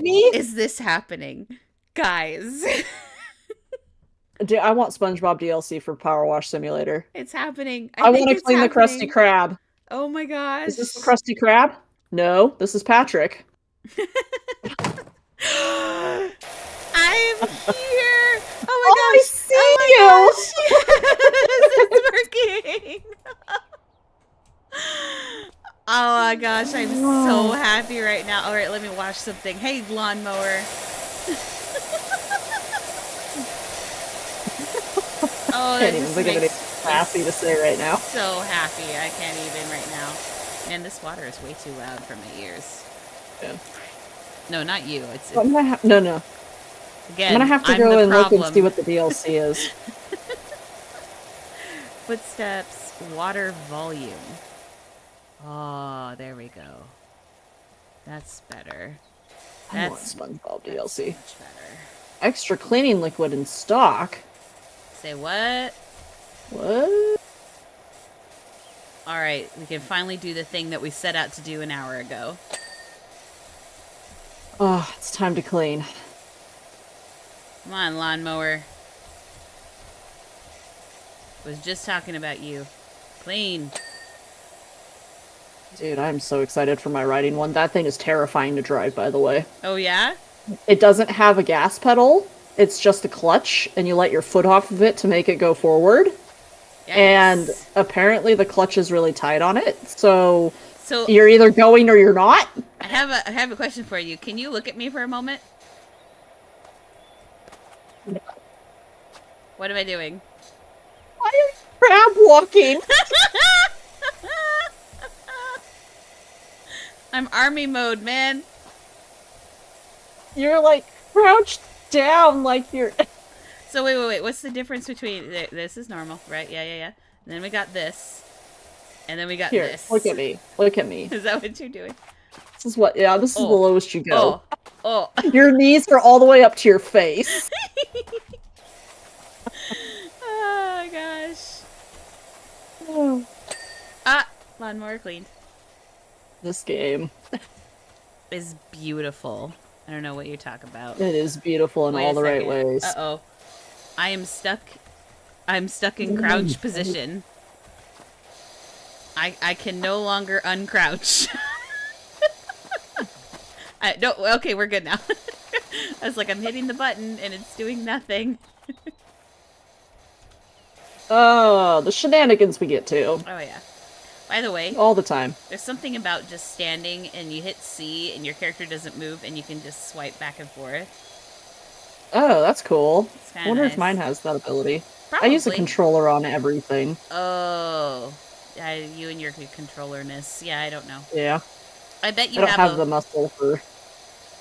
Me? is this happening? Guys, Dude, I want SpongeBob DLC for PowerWash Simulator. it's happening. I I think want to it's clean the Krusty happening. Krab. Oh my Is this the gosh. Krusty Krab? No, this is Patrick. I'm here. Oh my Oh, I gosh. see Oh you! my gosh. Yes, it's working. Oh my gosh, I'm so Oh, happy right now. All right, let me watch something. Hey, lawnmower. Oh, can't that even just think of anything makes me sassy to say right now. so happy. I can't even right now. Man, this water is way too loud for my ears. Yeah. No, not you. It's I'm gonna no, no. I'm gonna again, have to I'm go the and look and see problem. what the DLC is. Footsteps, water volume. Oh, there we go. That's better. I want That's SpongeBob that's so DLC. much better. Extra cleaning liquid in stock. Say what? What? All right, we can finally do the thing that we set out to do an hour ago. Oh, it's time to clean. Come on, lawnmower. Was just talking about you. Clean. Dude, I'm so excited for my riding one. That thing is terrifying to drive, by the way. Oh yeah? It doesn't have a gas pedal. It's just a clutch, and you let your foot off of it to make it go forward. And Yikes. apparently the clutch is really tight on it, so So you're either going or you're not. I have a question for you. Can you look at me for a moment? What am I doing? Why are you crab walking? I'm army mode, man. You're like crouched down like you're So wait. What's the difference between this is normal, right? Yeah. And then we got this, and then we got here. Look this. at me. Look at me. Is that what you're doing? This is what yeah, this is the Oh, lowest you go. oh, oh. Your knees are all the way up to your face. Oh gosh. Oh, Ah, lawnmower cleaned. this game. Is beautiful. I don't know what you talk about. It is beautiful in Wait a all the right second. ways. Uh-oh. I am stuck. I'm stuck in crouch position. I can no longer uncrouch. No, okay, we're good now. I was like, I'm hitting the button and it's doing nothing. Oh, the shenanigans we get to. Oh yeah. By the way, All the time. there's something about just standing and you hit C and your character doesn't move and you can just swipe back and forth. Oh, that's cool. It's I kind of wonder if nice. mine has that ability. I use a Probably. controller on everything. Oh, you and your controllerness. Yeah, I don't know. Yeah. I bet I you don't have have a the muscle for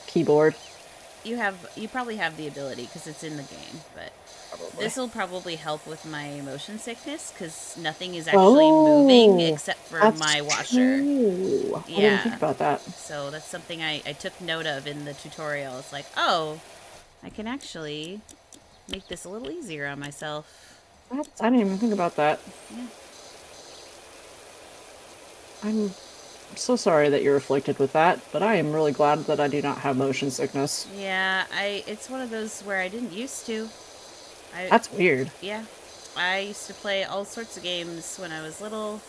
keyboard, you probably have the ability because it's in the game. But probably. this will probably help with my motion sickness because nothing is actually moving Oh, except for that's my washer. true. I didn't think Yeah. about that. So that's something I took note of in the tutorial. It's like, oh, I can actually make this a little easier on myself. I didn't even think about that. Yeah. I'm so sorry that you're afflicted with that, but I am really glad that I do not have motion sickness. Yeah, it's one of those where I didn't used to. I That's weird. Yeah. I used to play all sorts of games when I was little.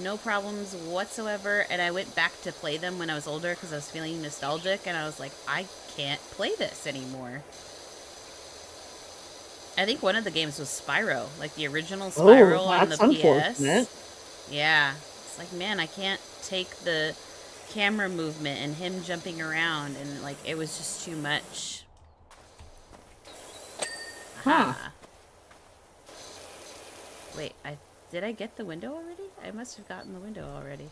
No problems whatsoever, and I went back to play them when I was older because I was feeling nostalgic and I was like, I can't play this anymore. I think one of the games was Spyro, like the original Oh, Spyro on the that's unfortunate. PS. Yeah. It's like, man, I can't take the camera movement and him jumping around and like it was just too much. Huh. Aha. Wait, did I get the window already? I must have gotten the window already.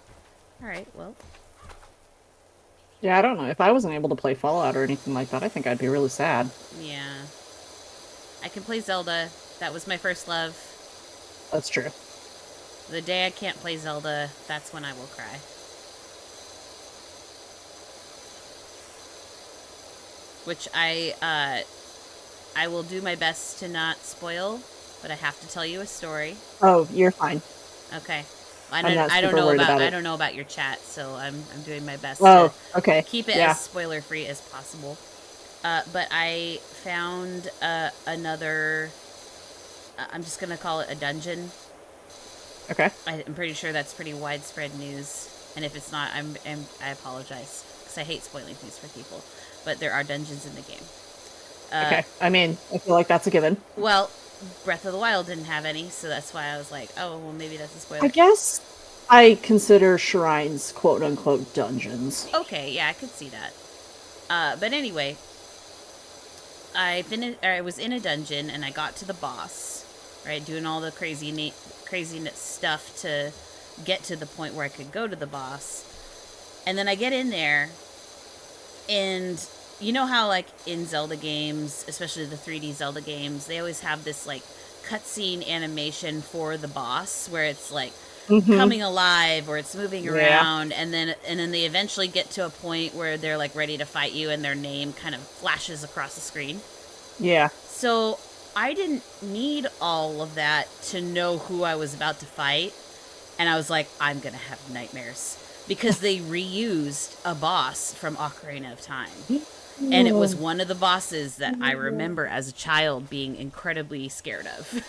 Alright, well. Yeah, I don't know. If I wasn't able to play Fallout or anything like that, I think I'd be really sad. Yeah. I can play Zelda. That was my first love. That's true. The day I can't play Zelda, that's when I will cry. Which I will do my best to not spoil, but I have to tell you a story. Oh, you're fine. Okay. I'm not I don't super know worried about about I it. don't know about your chat, so I'm doing my best to Oh, okay. keep it Yeah. as spoiler free as possible. But I found another. I'm just gonna call it a dungeon. Okay. I'm pretty sure that's pretty widespread news, and if it's not, I apologize because I hate spoiling things for people. But there are dungeons in the game. Okay. I mean, I feel like that's a given. Well, Breath of the Wild didn't have any, so that's why I was like, oh, well, maybe that's a I spoiler. guess I consider shrines quote unquote dungeons. Okay, yeah, I could see that. But anyway, I was in a dungeon and I got to the boss, right, doing all the crazy stuff to get to the point where I could go to the boss. And then I get in there, and you know how like in Zelda games, especially the 3D Zelda games, they always have this like cutscene animation for the boss where it's like Mm-hmm. coming alive or it's moving Yeah. around, and then they eventually get to a point where they're like ready to fight you and their name kind of flashes across the screen. Yeah. So I didn't need all of that to know who I was about to fight, and I was like, I'm gonna have nightmares because they reused a boss from Ocarina of Time. And it was one of the bosses that I remember as a child being incredibly scared of.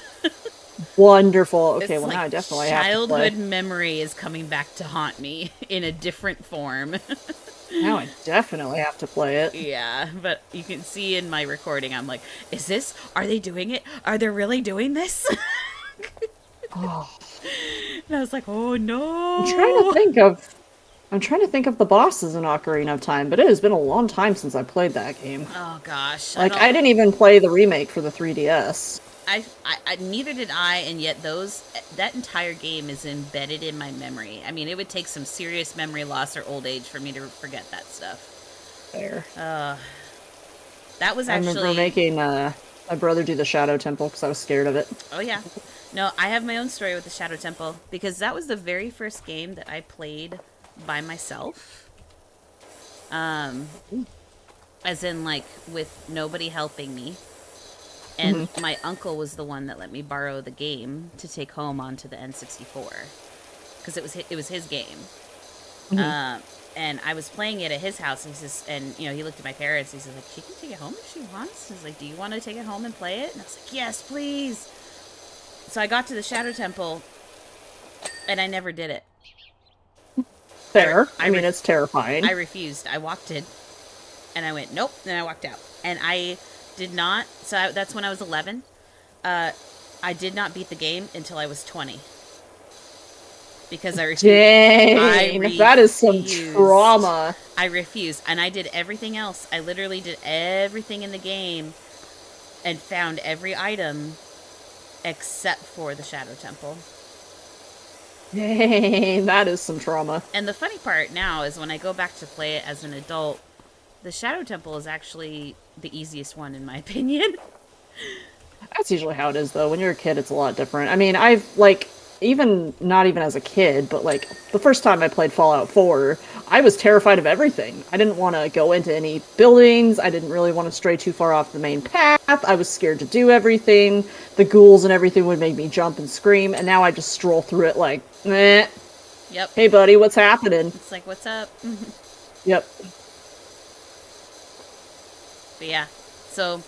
Wonderful. Okay, It's well like now I definitely have to childhood play. memory is coming back to haunt me in a different form. Now I definitely have to play it. Yeah, but you can see in my recording, I'm like, is this? Are they doing it? Are they really doing this? Oh, And I was like, oh I'm trying to no. think of I'm trying to think of the bosses in Ocarina of Time, but it has been a long time since I played that game. Oh gosh, I Like don't. I didn't even play the remake for the 3DS. Neither did I, and yet that entire game is embedded in my memory. I mean, it would take some serious memory loss or old age for me to forget that stuff. There. That was I remember actually. making my brother do the Shadow Temple because I was scared of it. Oh yeah, no, I have my own story with the Shadow Temple because that was the very first game that I played by myself. Um, as in like with nobody helping me. And Hmm. my uncle was the one that let me borrow the game to take home onto the N64 because it was his game. Hmm. And I was playing it at his house. And he says, and you know, he looked at my parents. And he says, like, she can take it home if she wants. He's like, do you want to take it home and play it? And I was like, yes, please. So I got to the Shadow Temple, and I never did it. Fair. I mean, it's terrifying. I refused. I walked in, and I went, nope. Then I walked out, and I did not. That's when I was 11. I did not beat the game until I was 20 because I refused. Dang, that is some trauma. I refused, and I did everything else. I literally did everything in the game and found every item except for the Shadow Temple. Dang, that is some trauma. And the funny part now is when I go back to play it as an adult, the Shadow Temple is actually the easiest one in my opinion. That's usually how it is, though. When you're a kid, it's a lot different. I mean, I've, like, even, not even as a kid, but, like, the first time I played Fallout 4, I was terrified of everything. I didn't want to go into any buildings. I didn't really want to stray too far off the main path. I was scared to do everything. The ghouls and everything would make me jump and scream, and now I just stroll through it like, eh. Yep. Hey, buddy, what's happening? It's like, what's up? Yep. But yeah, so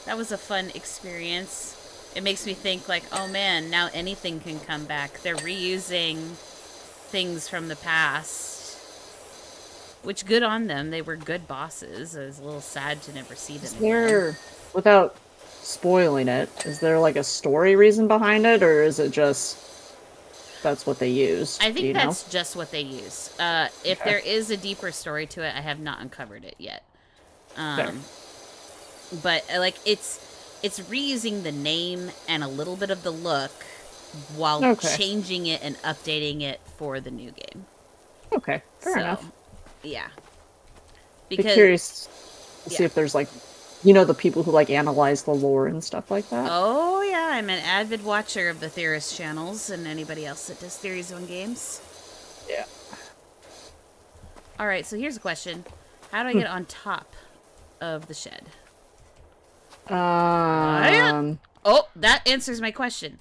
that was a fun experience. It makes me think like, oh man, now anything can come back. They're reusing things from the past, which good on them. They were good bosses. It was a little sad to never see them Is again. there, without spoiling it, is there like a story reason behind it, or is it just that's what they used? I Do think you know? that's just what they use. If Okay. there is a deeper story to it, I have not uncovered it yet. Fair. But like it's reusing the name and a little bit of the look while Okay. changing it and updating it for the new game. Okay. Fair So, enough. yeah. Be Because curious to see yeah. if there's like, you know, the people who like analyze the lore and stuff like that. Oh yeah, I'm an avid watcher of the theorist channels and anybody else that does theories on games. Yeah. All right, so here's a question: how do I Hmm. get on top of the shed? Um. Oh, that answers my question.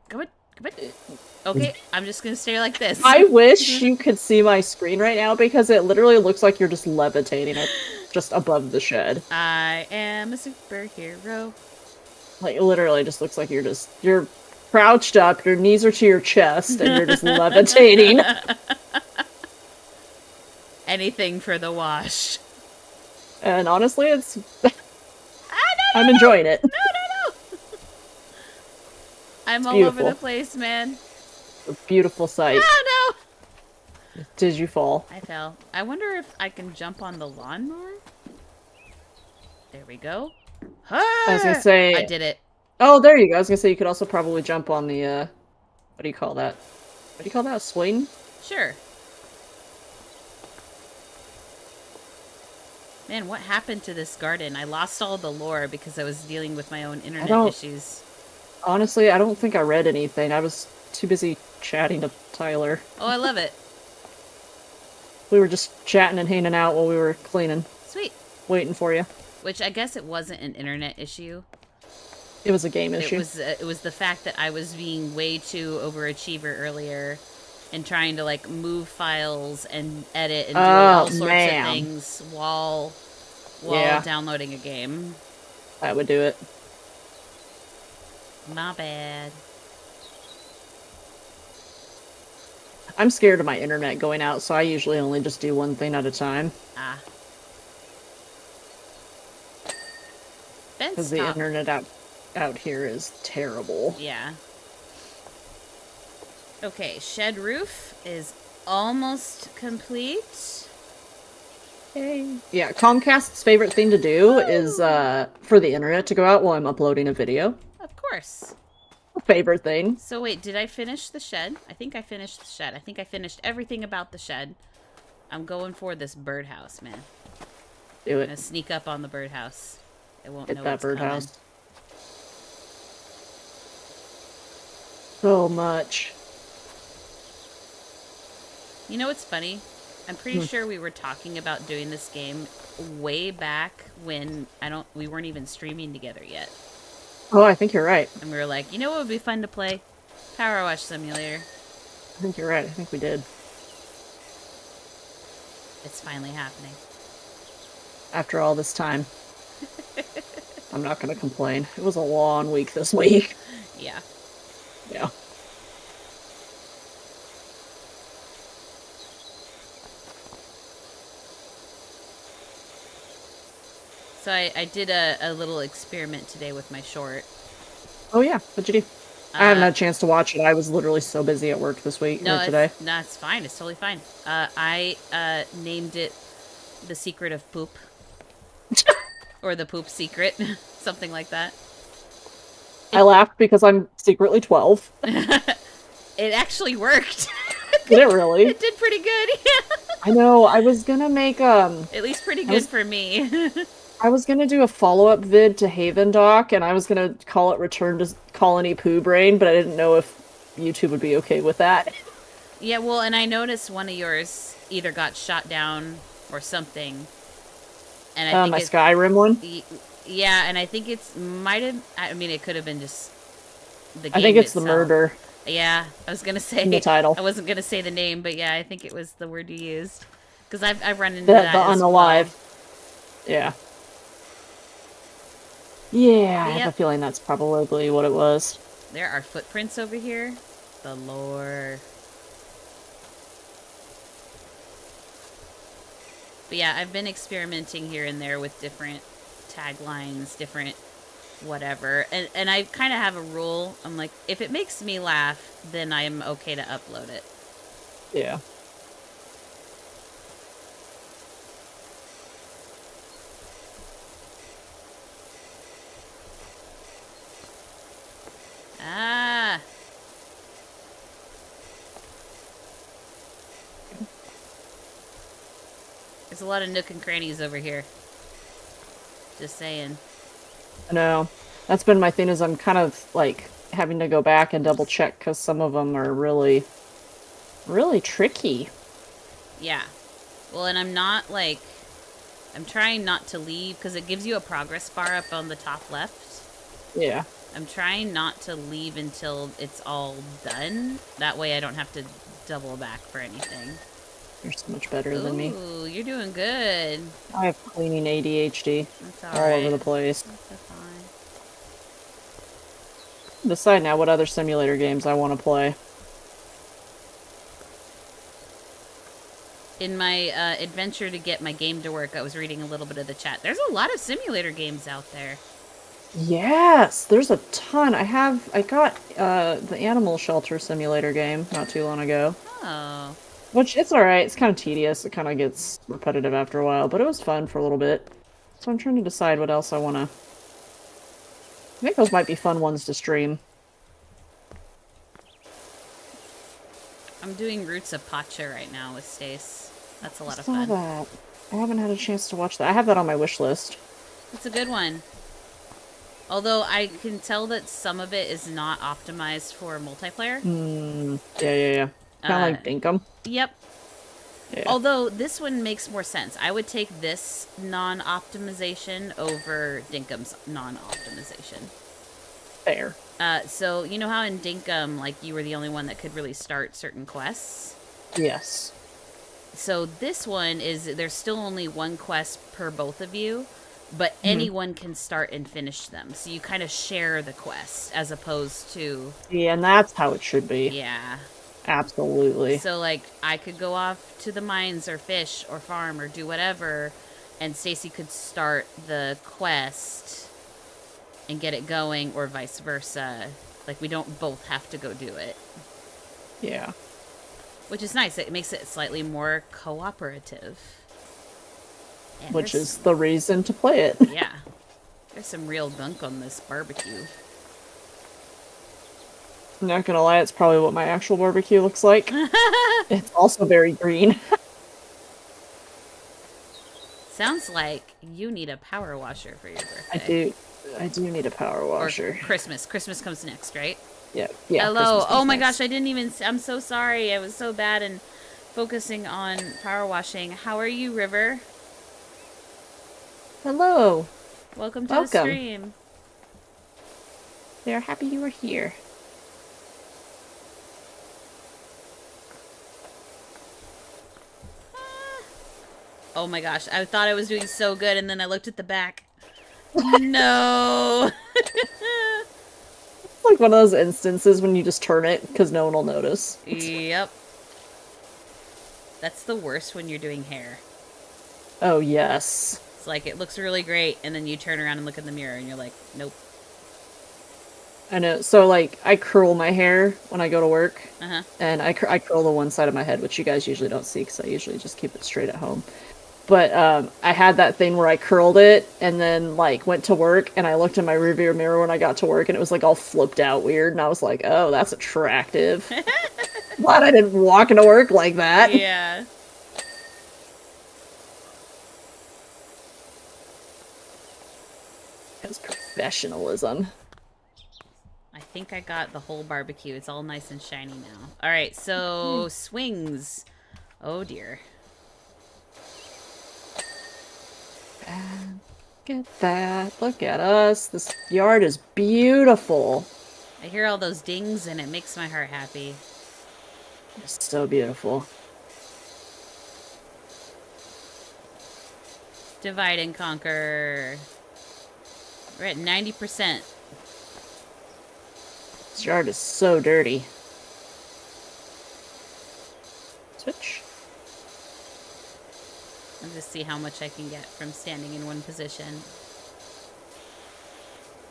Come on. Come on. Okay, I'm just gonna stay like this. I wish you could see my screen right now because it literally looks like you're just levitating it just above the shed. I am a superhero. Like, it literally just looks like you're crouched up, your knees are to your chest, and you're just levitating. Anything for the wash. And honestly, it's Ah, I'm enjoying it. no! I'm It's all beautiful. over the place, man. A beautiful sight. Oh no! Did you fall? I fell. I wonder if I can jump on the lawnmower? There we go. I was gonna say... I did it. Oh, there you go. I was gonna say you could also probably jump on the, what do you call that? What do you call that? A swing? Sure. Man, what happened to this garden? I lost all the lore because I was dealing with my own internet issues. Honestly, I don't think I read anything. I was too busy chatting to Tyler. Oh, I love it. We were just chatting and hanging out while we were cleaning. Sweet. Waiting for you. Which I guess it wasn't an internet issue. It was a game issue. It was the fact that I was being way too overachiever earlier and trying to like move files and edit and do all sorts of things while downloading a game. That would do it. My bad. I'm scared of my internet going out, so I usually only just do one thing at a time. Ah. Because the internet out here is terrible. Yeah. Okay, shed roof is almost complete. Yay. Yeah, Comcast's favorite thing to do is for the internet to go out while I'm uploading a video. Of course. Favorite thing. So wait, did I finish the shed? I think I finished the shed. I think I finished everything about the shed. I'm going for this birdhouse, man. Do it. I'm gonna sneak up on the birdhouse. It won't Hit know that what's birdhouse. coming. So much. You know what's funny? I'm pretty sure we were talking about doing this game way back when we weren't even streaming together yet. Oh, I think you're right. And we were like, you know what would be fun to play? PowerWash Simulator. I think you're right. I think we did. It's finally happening. After all this time. I'm not going to complain. It was a long week this week. Yeah. Yeah. So I did a little experiment today with my short. Oh, yeah. What'd you do? I haven't had a chance to watch it. I was literally so busy at work this week or today. No, it's fine. It's totally fine. I named it The Secret of Poop. Or The Poop Secret. Something like that. I laughed because I'm secretly 12. It actually worked. Did it really? It did pretty good. I know. I was gonna make At least pretty good for me. I was gonna do a follow-up vid to Haven Doc, and I was gonna call it Return to Colony Poo Brain, but I didn't know if YouTube would be okay with that. Yeah, well, and I noticed one of yours either got shot down or something. And I think my Skyrim one? Yeah, and I think it could have been just the game I think it's itself. the murder. Yeah, I was gonna say in the title. I wasn't gonna say the name, but yeah, I think it was the word you used because I've run into that The as unalive. well. Yeah. Yeah, I Yep. have a feeling that's probably what it was. There are footprints over here. The lore. But yeah, I've been experimenting here and there with different taglines, different whatever. And I kind of have a rule. I'm like, if it makes me laugh, then I'm okay to upload it. Yeah. Ah. There's a lot of nook and crannies over here. Just saying. I know. That's been my thing is I'm kind of, like, having to go back and double check because some of them are really, really tricky. Yeah. Well, and I'm not, like... I'm trying not to leave because it gives you a progress bar up on the top left. Yeah. I'm trying not to leave until it's all done. That way I don't have to double back for anything. You're so much better than me. Ooh, you're doing good. I have cleaning ADHD That's all over alright. the place. That's so fine. Decide now what other simulator games I want to play. In my adventure to get my game to work, I was reading a little bit of the chat. There's a lot of simulator games out there. Yes, there's a ton. I got the animal shelter simulator game not too long ago. Oh. Which, it's alright. It's kind of tedious. It kind of gets repetitive after a while, but it was fun for a little bit. So I'm trying to decide what else I want to... I think those might be fun ones to stream. I'm doing Roots of Pacha right now with Stace. That's a lot I of saw fun. that. I haven't had a chance to watch that. I have that on my wish list. It's a good one. Although I can tell that some of it is not optimized for multiplayer. Yeah. Kind of like Dinkum. Yep. Yeah. Although this one makes more sense. I would take this non-optimization over Dinkum's non-optimization. Fair. So you know how in Dinkum, like, you were the only one that could really start certain quests? Yes. So this one is, there's still only one quest per both of you, but anyone can start and finish them. So you kind of share the quest as opposed to... Yeah, and that's how it should be. Yeah. Absolutely. So, like, I could go off to the mines or fish or farm or do whatever, and Stacy could start the quest and get it going, or vice versa. Like, we don't both have to go do it. Yeah. Which is nice. It makes it slightly more cooperative. And Which is the reason to play it. Yeah. There's some real gunk on this barbecue. I'm not gonna lie, it's probably what my actual barbecue looks like. It's also very green. Sounds like you need a power washer for your birthday. I do need a power washer. Or Christmas. Christmas comes next, right? Yeah. Hello. Christmas Oh my next. gosh, I didn't even... I'm so sorry. I was so bad in focusing on power washing. How are you, River? Hello. Welcome to the stream. They are happy you were here. Oh my gosh, I thought I was doing so good, and then I looked at the back. No! It's like one of those instances when you just turn it because no one will notice. Yep. That's the worst when you're doing hair. Oh, yes. It's like, it looks really great, and then you turn around and look in the mirror, and you're like, nope. I know. So, like, I curl my hair when I go to work. Uh-huh. And I curl the one side of my head, which you guys usually don't see because I usually just keep it straight at home. But I had that thing where I curled it and then, like, went to work, and I looked in my rearview mirror when I got to work, and it was, like, all flipped out weird, and I was like, oh, that's attractive. Glad I didn't walk into work like that. Yeah. That's professionalism. I think I got the whole barbecue. It's all nice and shiny now. Alright, so swings. Oh dear. Look at that. Look at us. This yard is beautiful. I hear all those dings and it makes my heart happy. It's so beautiful. Divide and conquer. We're at 90%. This yard is so dirty. Switch. I'll just see how much I can get from standing in one position.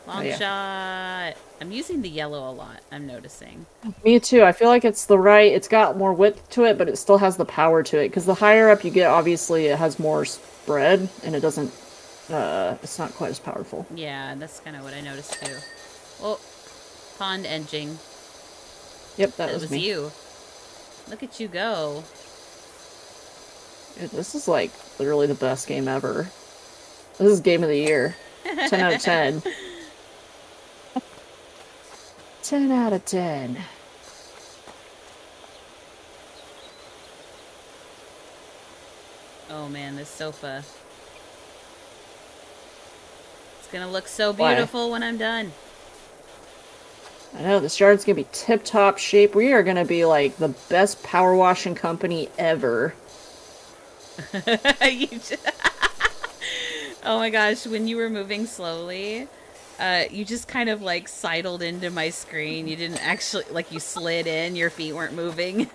Long shot. I'm using the yellow a lot, I'm noticing. Me too. I feel like it's the right... It's got more width to it, but it still has the power to it. Because the higher up you get, obviously, it has more spread, and it doesn't... it's not quite as powerful. Yeah, that's kind of what I noticed too. Oh, pond edging. Yep, that was me. You. Look at you go. Dude, this is, like, literally the best game ever. This is game of the year. 10 out of 10. 10 out of 10. Oh man, this sofa. It's gonna look so beautiful when I'm done. I know, this yard's gonna be tip-top shape. We are gonna be, like, the best power washing company ever. You just... Oh my gosh, when you were moving slowly, you just kind of like sidled into my screen. You didn't actually, like, you slid in, your feet weren't moving.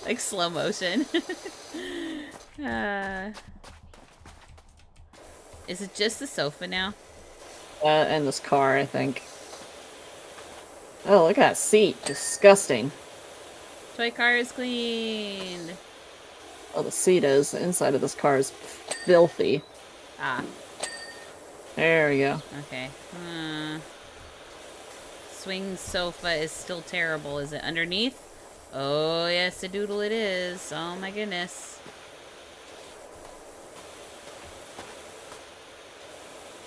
Like slow motion. uh, is it just the sofa now? And this car, I think. Oh, look at that seat. Disgusting. Toy car is cleaned. Oh, the seat is. The inside of this car is filthy. Ah, There we go. okay. Swing sofa is still terrible. Is it underneath? Oh, yes, a doodle it is. Oh my goodness.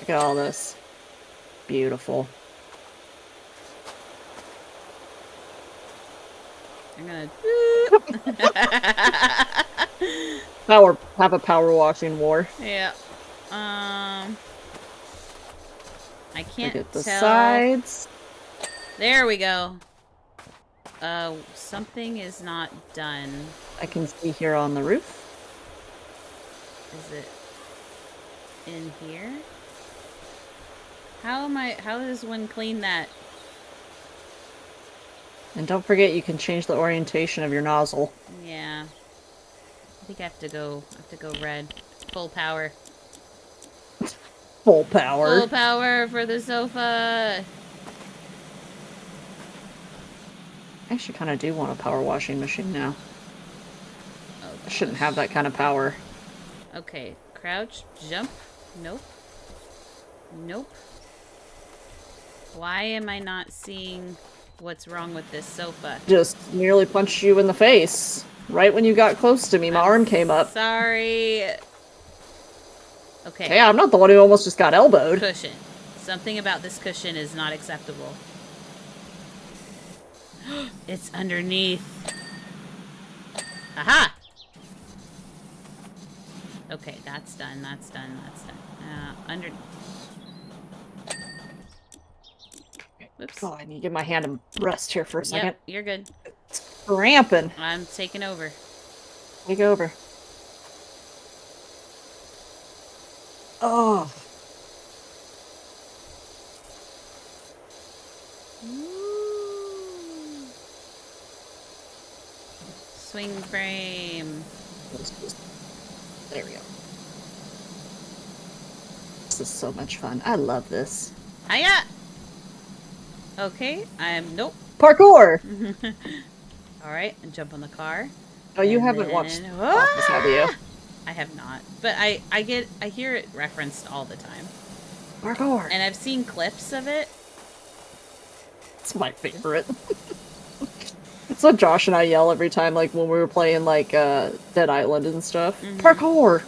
Look at all this. Beautiful. I'm gonna... Have a power washing war. Yeah. I can't Look at the tell. sides. There we go. Something is not done. I can see here on the roof. Is it in here? How does one clean that? And don't forget, you can change the orientation of your nozzle. Yeah. I think I have to go red. Full power. Full power. Full power for the sofa. I actually kind of do want a power washing machine now. Oh, I shouldn't have that kind of power. okay, crouch, jump. Nope. Nope. Why am I not seeing what's wrong with this sofa? Just nearly punched you in the face. Right when you got close to me, my arm came up. Sorry. Okay. Hey, I'm not the one who almost just got elbowed. Cushion. Something about this cushion is not acceptable. It's underneath. Aha! Okay, that's done. That's done. That's done. Under. Whoops. God, I need to give my hand a rest here for a second. Yep, you're good. It's cramping. I'm taking over. Take over. Oh. Ooh. Swing frame. There we go. This is so much fun. I love this. Hiya! Okay, nope. Parkour! Alright, and jump on the car. Oh, you haven't watched Office, have you? I have not. But I hear it referenced all the time. Parkour! And I've seen clips of it. It's my favorite. It's what Josh and I yell every time, like, when we were playing, like, Dead Island and stuff. Mm-hmm. Parkour!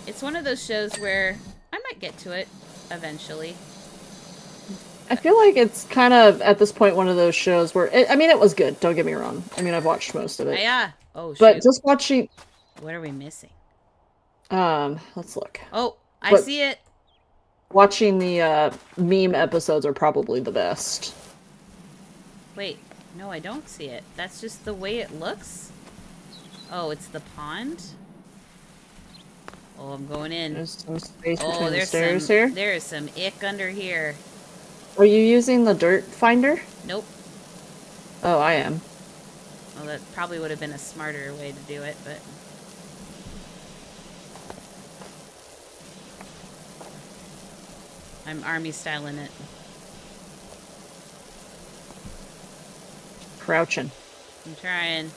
It's one of those shows where I might get to it eventually. I feel like it's kind of, at this point, one of those shows where... I mean, it was good, don't get me wrong. I mean, I've watched most of it. Yeah. Oh, shoot. But just watching... What are we missing? Let's look. Oh, I see it. Watching the meme episodes are probably the best. Wait, no, I don't see it. That's just the way it looks? Oh, it's the pond? Oh, I'm going in. There's some space between the stairs here. There is some ick under here. Are you using the dirt finder? Nope. Oh, I am. Well, that probably would have been a smarter way to do it, but... I'm army styling it. Crouching. I'm trying.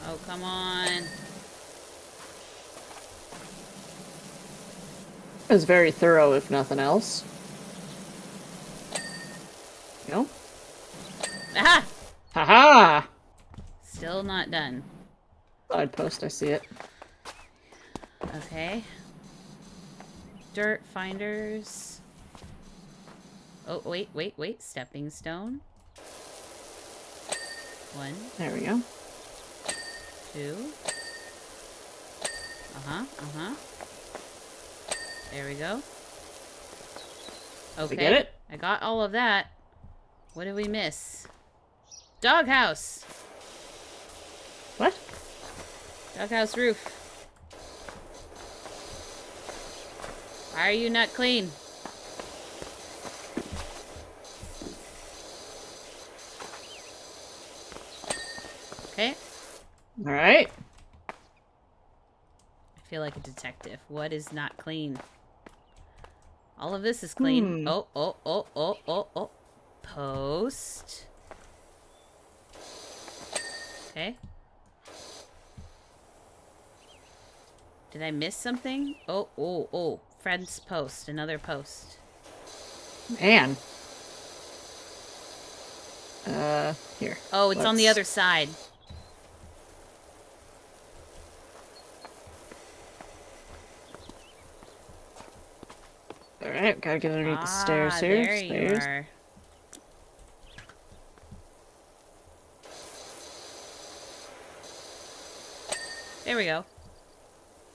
Oh, come on. It was very thorough, if nothing else. No? Aha! Haha! Still not done. Side post, I see it. Okay. Dirt finders. Oh, wait. Stepping stone. 1, There we go. 2. There we go. Okay. We get it? I got all of that. What did we miss? Doghouse! What? Doghouse roof. Why are you not clean? Okay. Alright. I feel like a detective. What is not clean? All of this is clean. Oh. Post. Okay. Did I miss something? Oh. Friend's post. Another post. Man. Here. Oh, it's on the other side. Alright, gotta get underneath the stairs here. There Stairs. you are. There we go.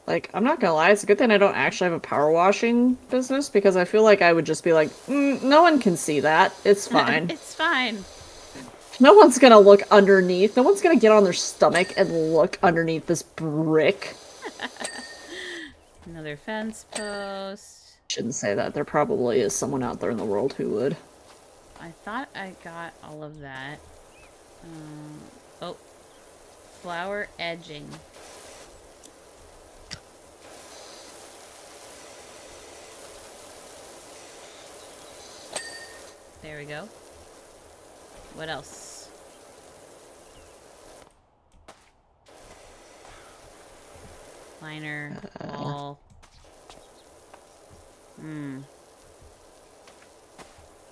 Like, I'm not gonna lie, it's a good thing I don't actually have a power washing business, because I feel like I would just be like, no one can see that. It's fine. It's fine. No one's gonna look underneath. No one's gonna get on their stomach and look underneath this brick. Another fence post. Shouldn't say that. There probably is someone out there in the world who would. I thought I got all of that. Oh. Flower edging. There we go. What else? Liner, wall.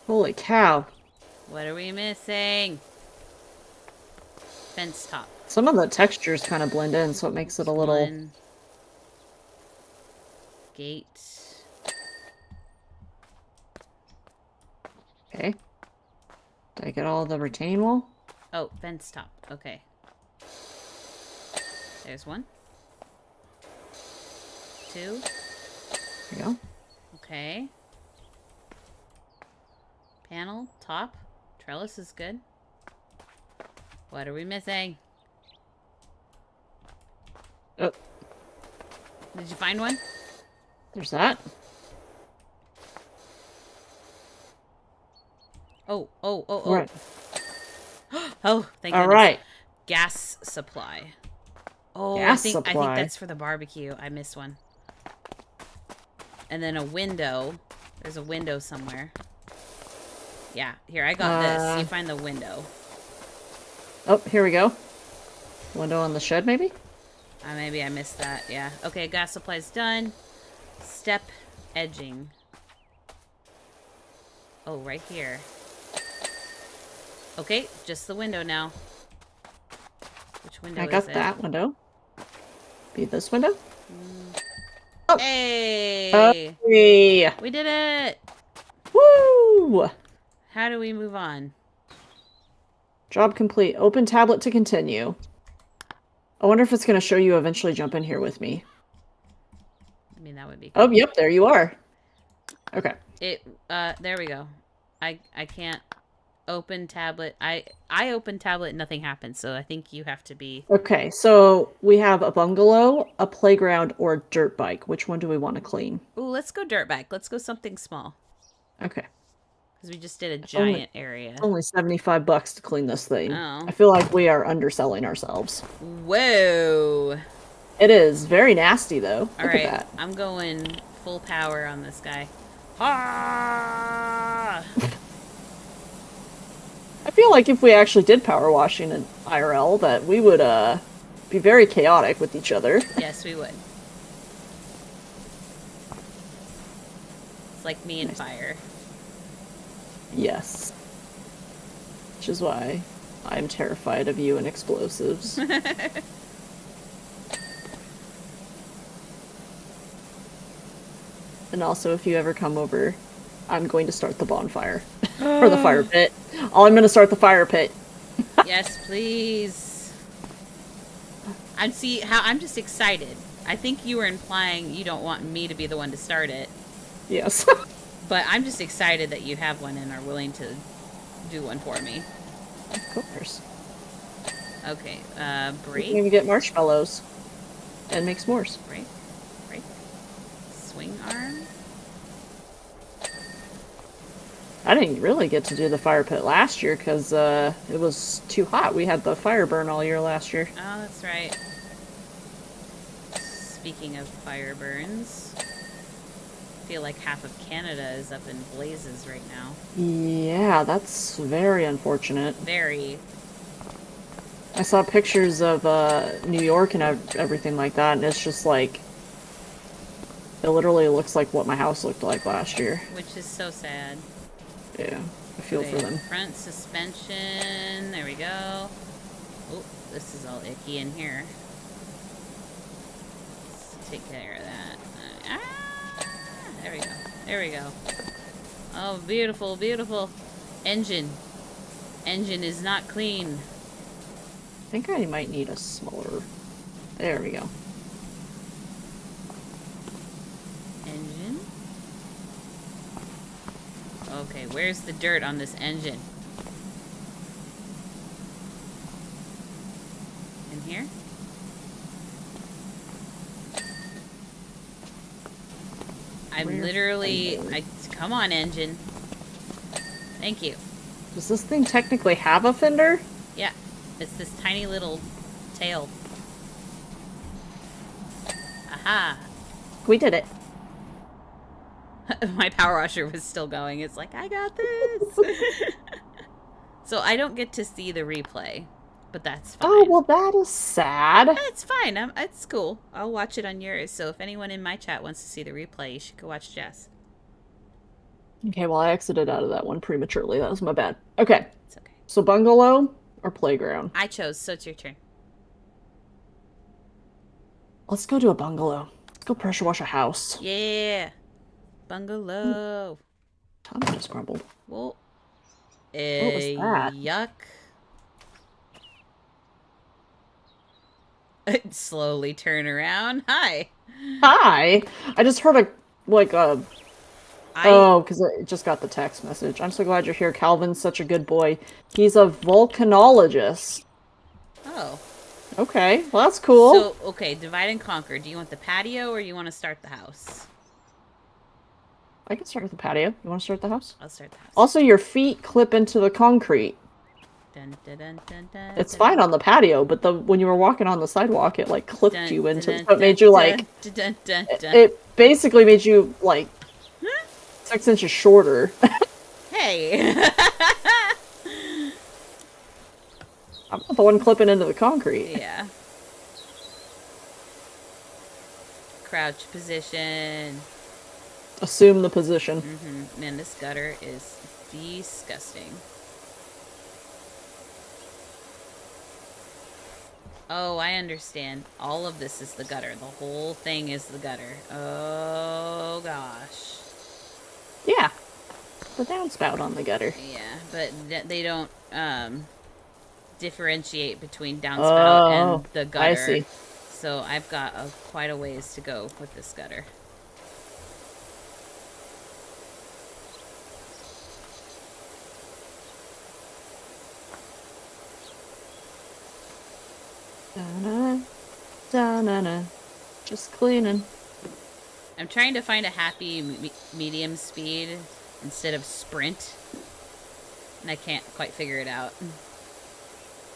Holy cow. What are we missing? Fence top. Some of the textures kind of blend in, so it makes it a little... One. Gate. Okay. Did I get all the retaining wall? Oh, fence top. Okay. There's one. 2. There we go. Okay. Panel, top. Trellis is good. What are we missing? Oh, Did you find one? there's that. Oh. Right. Oh, thank All goodness. right. Gas supply. Oh, Gas I think supply. that's for the barbecue. I missed one. And then a window. There's a window somewhere. Yeah, here, I got this. You find the window. Oh, here we go. Window on the shed, maybe? Maybe I missed that. Yeah. Okay, gas supply's done. Step edging. Oh, right here. Okay, just the window now. Which window I is got it? that window. Be this window? Hey! Hey! We did it! Woo! How do we move on? Job complete. Open tablet to continue. I wonder if it's going to show you eventually jump in here with me. I mean, that would be cool. Oh, yep, there you are. Okay. There we go. I can't open tablet. I open tablet and nothing happens, so I think you have to be... Okay, so we have a bungalow, a playground, or a dirt bike. Which one do we want to clean? Ooh, let's go dirt bike. Let's go something small. Okay. Because we just did a giant area. Only $75 to clean this thing. Oh. I feel like we are underselling ourselves. Whoa! It is very nasty, though. All Look right, at that. I'm going full power on this guy. Ah! I feel like if we actually did power washing in IRL, that we would be very chaotic with each other. Yes, we would. It's like me and fire. Yes. Which is why I'm terrified of you and explosives. And also, if you ever come over, I'm going to start the bonfire. Or the fire pit. I'm going to start the fire pit. Yes, please. I'm just excited. I think you were implying you don't want me to be the one to start it. Yes. But I'm just excited that you have one and are willing to do one for me. Of course. Okay, You break. can even get marshmallows and make s'mores. Break. Break. Swing arm. I didn't really get to do the fire pit last year because it was too hot. We had the fire burn all year last year. Oh, that's right. Speaking of fire burns, I feel like half of Canada is up in blazes right now. Yeah, that's very unfortunate. Very. I saw pictures of New York and everything like that, and it's just like, it literally looks like what my house looked like last year. Which is so sad. Yeah, I feel for them. Front suspension. There we go. Oh, this is all icky in here. Let's take care of that. There we go. There we go. Oh, beautiful, beautiful. Engine. Engine is not clean. I think I might need a smaller... There we go. Engine. Okay, where's the dirt on this engine? In here? I'm literally... come on, engine. Thank you. Does this thing technically have a fender? Yeah. It's this tiny little tail. Aha. We did it. My power washer was still going. It's like, I got this. So I don't get to see the replay, but that's fine. Oh, well, that is sad. It's fine. It's cool. I'll watch it on yours. So if anyone in my chat wants to see the replay, you should go watch Jess. Okay, well, I exited out of that one prematurely. That was my bad. Okay. It's okay. So bungalow or playground? I chose, so it's your turn. Let's go to a bungalow. Let's go pressure wash a house. Yeah. Bungalow. Tongue just crumbled. Well, what was that? Yuck. Slowly turn around. Hi. Hi. I just heard oh, because I just got the text message. I'm so glad you're here. Calvin's such a good boy. He's a volcanologist. Oh. Okay, well, that's cool. So, okay, divide and conquer. Do you want the patio or you want to start the house? I can start with the patio. You want to start the house? I'll start the house. Also, your feet clip into the concrete. Dun, dun, dun, dun, dun, It's dun. fine on the patio, but when you were walking on the sidewalk, it like clipped Dun, you into. dun, So it made you like. dun, dun, dun, dun. It basically made you like 6 inches shorter. Hey. I'm not the one clipping into the concrete. Yeah. Crouch position. Assume the position. Man, this gutter is disgusting. Oh, I understand. All of this is the gutter. The whole thing is the gutter. Oh, gosh. Yeah. The downspout on the gutter. Yeah, but they don't differentiate between downspout and the gutter. I see. So I've got quite a ways to go with this gutter. Da-na, da-na-na. Just cleaning. I'm trying to find a happy medium speed instead of sprint. And I can't quite figure it out.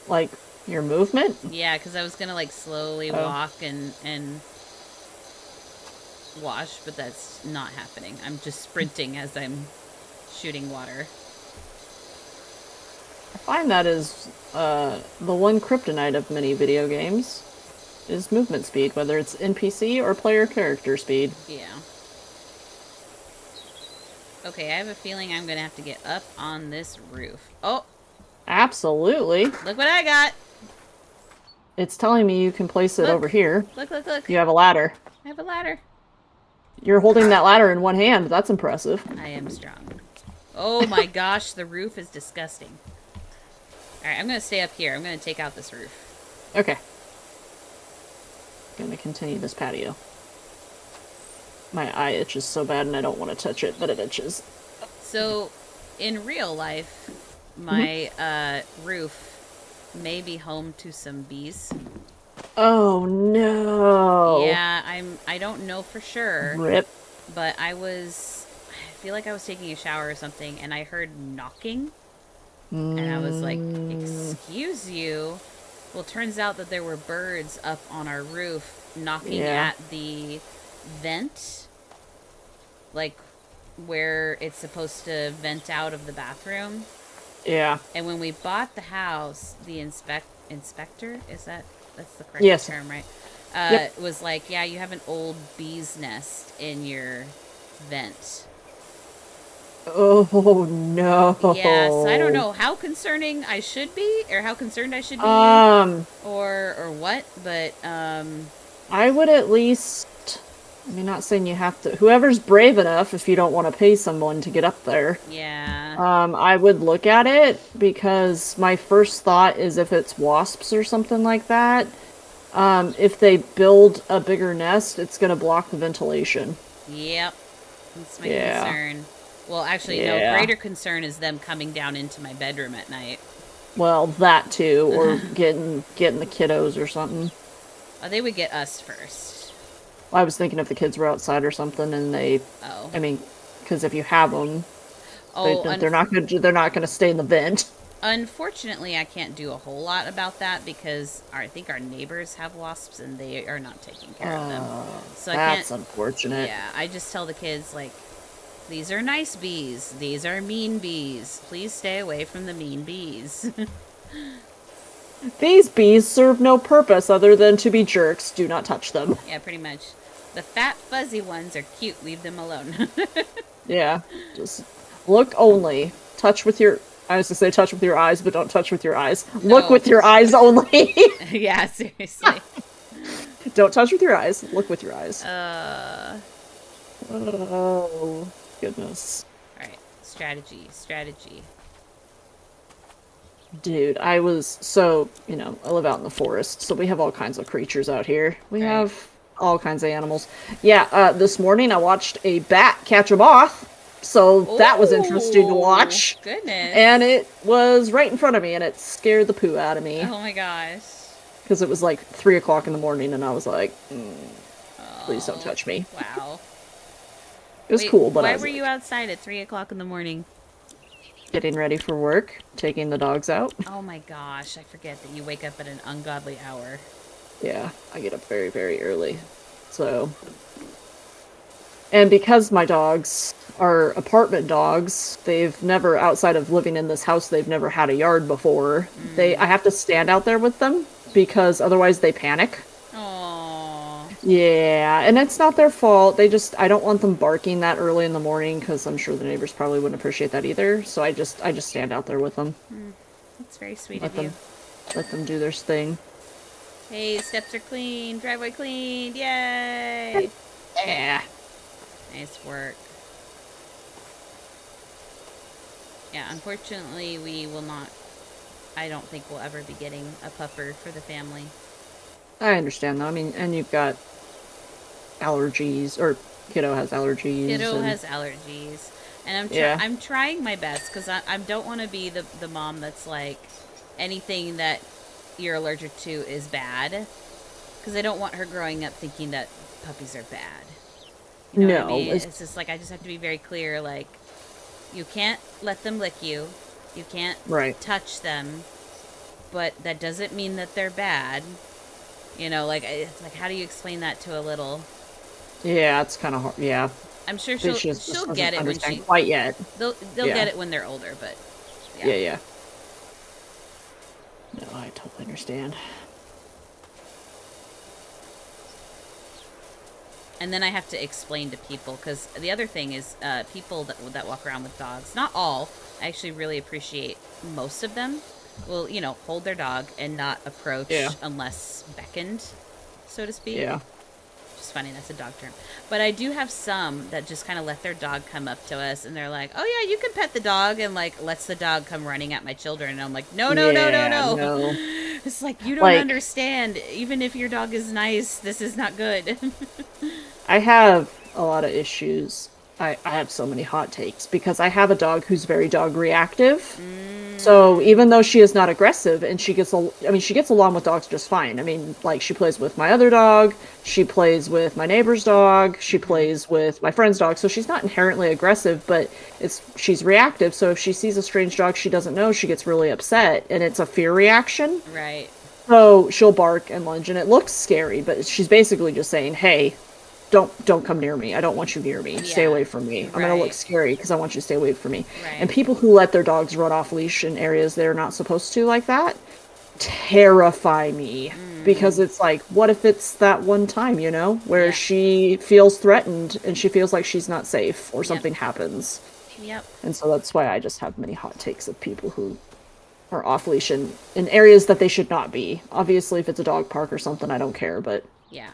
Like, your movement? Yeah, because I was going to, like, slowly walk and wash, but that's not happening. I'm just sprinting as I'm shooting water. I find that is the one kryptonite of many video games is movement speed, whether it's NPC or player character speed. Yeah. Okay, I have a feeling I'm going to have to get up on this roof. Oh! Absolutely. Look what I got! It's telling me you can place it over here. Look, look, look. You have a ladder. I have a ladder. You're holding that ladder in one hand. That's impressive. I am strong. Oh my gosh, the roof is disgusting. Alright, I'm gonna stay up here. I'm gonna take out this roof. Okay. Gonna continue this patio. My eye itches so bad and I don't want to touch it, but it itches. So, in real life, my roof may be home to some bees. Oh no. Yeah, I don't know for sure, Rip. but I feel like I was taking a shower or something and I heard knocking and I was like, "Excuse you." Well, turns out that there were birds up on our roof knocking at the vent, like where it's supposed to vent out of the bathroom. Yeah. And when we bought the house, the inspector, that's the correct term, right? Was like, yeah, you have an old bee's nest in your vent. Oh no. Yeah, so I don't know how concerning I should be, or how concerned I should be, or what, but I would at least. I mean, not saying you have to. Whoever's brave enough, if you don't want to pay someone to get up there. Yeah. I would look at it because my first thought is if it's wasps or something like that. If they build a bigger nest, it's gonna block the ventilation. Yep. That's my concern. Well, actually, no. Greater concern is them coming down into my bedroom at night. Well, that too, or getting the kiddos or something. They would get us first. I was thinking if the kids were outside or something, and they. Oh. I mean, because if you have them, they're not gonna stay in the vent. Unfortunately, I can't do a whole lot about that because I think our neighbors have wasps and they are not taking care of them. So that's unfortunate. Yeah, I just tell the kids, like, these are nice bees. These are mean bees. Please stay away from the mean bees. These bees serve no purpose other than to be jerks. Do not touch them. Yeah, pretty much. The fat, fuzzy ones are cute. Leave them alone. Yeah. Just look only. Touch with your... I was to say touch with your eyes, but don't touch with your eyes. No. Look with your eyes only. Yeah, seriously. Don't touch with your eyes. Look with your eyes. Oh, goodness. Alright. Strategy. Dude, I was... So, I live out in the forest, so we have all kinds of creatures out here. We have all kinds of animals. Yeah, this morning I watched a bat catch a moth. So that was interesting to watch. Goodness. And it was right in front of me, and it scared the poo out of me. Oh my gosh. Because it was like 3 o'clock in the morning, and I was like, please don't touch me. Wow. It was cool, but why were you outside at 3 o'clock in the morning? Getting ready for work, taking the dogs out. Oh my gosh, I forget that you wake up at an ungodly hour. Yeah, I get up very, very early. So... And because my dogs are apartment dogs, they've never, outside of living in this house, they've never had a yard before. I have to stand out there with them because otherwise they panic. Aww. Yeah, and it's not their fault. I don't want them barking that early in the morning because I'm sure the neighbors probably wouldn't appreciate that either. So I just stand out there with them. That's very sweet of you. Let them do their thing. Hey, steps are clean, driveway cleaned, yay! Yeah. Nice work. Yeah, unfortunately, we will not... I don't think we'll ever be getting a pupper for the family. I understand, though. I mean, and you've got allergies, or kiddo has allergies. Kiddo has allergies. And I'm trying my best, because I don't want to be the mom that's like, anything that you're allergic to is bad. Because I don't want her growing up thinking that puppies are bad. You know what I mean? It's just like, I just have to be very clear, like, you can't let them lick you. You can't touch them. But that doesn't mean that they're bad. Like, it's like, how do you explain that to a little... Yeah, it's kind of hard. Yeah. I'm sure she'll get it when she... quite yet. They'll get it when they're older, but... Yeah. No, I totally understand. And then I have to explain to people, because the other thing is people that walk around with dogs, not all, I actually really appreciate most of them, will, hold their dog and not approach unless beckoned, so to speak. Yeah. is funny. That's a dog term. But I do have some that just kind of let their dog come up to us, and they're like, "Oh yeah, you can pet the dog," and like lets the dog come running at my children, and I'm like, "No, no, no, no, Yeah, no." no. It's like you don't Like, understand. Even if your dog is nice, this is not good. I have a lot of issues. I have so many hot takes because I have a dog who's very dog reactive. So Mm, even though she is not aggressive and I mean, she gets along with dogs just fine. I mean, like she plays with my other dog, she plays with my neighbor's dog, she hmm. plays with my friend's dog. So she's not inherently aggressive, but she's reactive. So if she sees a strange dog she doesn't know, she gets really upset and it's a fear reaction. Right. So she'll bark and lunge and it looks scary, but she's basically just saying, "Hey, don't come near me. I don't want you near me. Stay Yeah. away from me. I'm gonna look Right. scary because I want you to stay away from me." And Right. people who let their dogs run off leash in areas they're not supposed to like that terrify me because Mm, it's like, what if it's that one time, where yeah. she feels threatened and she feels like she's not safe or Yep. something happens. Yep. And so that's why I just have many hot takes of people who are off leash in areas that they should not be. Obviously, if it's a dog park or something, I don't care, but Yeah.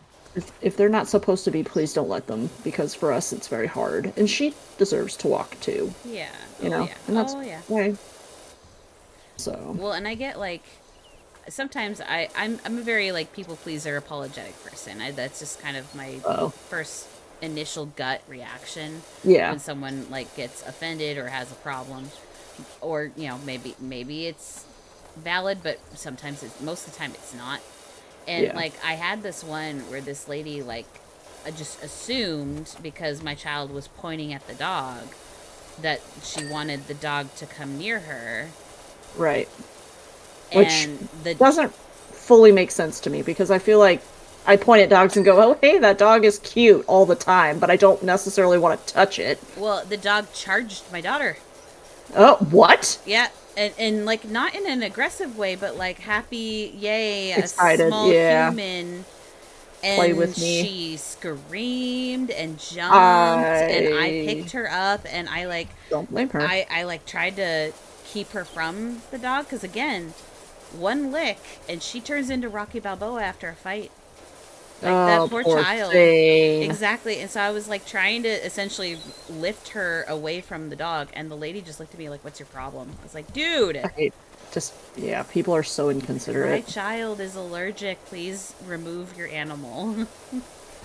if they're not supposed to be, please don't let them because for us it's very hard. And she deserves to walk too, Yeah. Oh yeah. and that's Oh yeah. why. So, Well, and I get like sometimes I'm a very like people pleaser, apologetic person. That's just kind of my oh, first initial gut reaction yeah, when someone like gets offended or has a problem, or maybe it's valid, but sometimes it's most of the time it's not. And yeah, like I had this one where this lady like just assumed because my child was pointing at the dog that she wanted the dog to come near her, right. Which and the doesn't fully make sense to me because I feel like I point at dogs and go, "Oh, hey, that dog is cute" all the time, but I don't necessarily want to touch it. well, the dog charged my daughter. Oh, what? Yeah, and like not in an aggressive way, but like happy, yay, a Excited, small yeah. human. Play And with me. she screamed and jumped, and I I picked her up, and I like don't blame her. I like tried to keep her from the dog because again, one lick and she turns into Rocky Balboa after a fight. Like that Oh, poor poor child. thing. Exactly. And so I was like trying to essentially lift her away from the dog, and the lady just looked at me like, "What's your problem?" I was like, "Dude, I just, yeah, people are so my inconsiderate. child is allergic. Please remove your animal."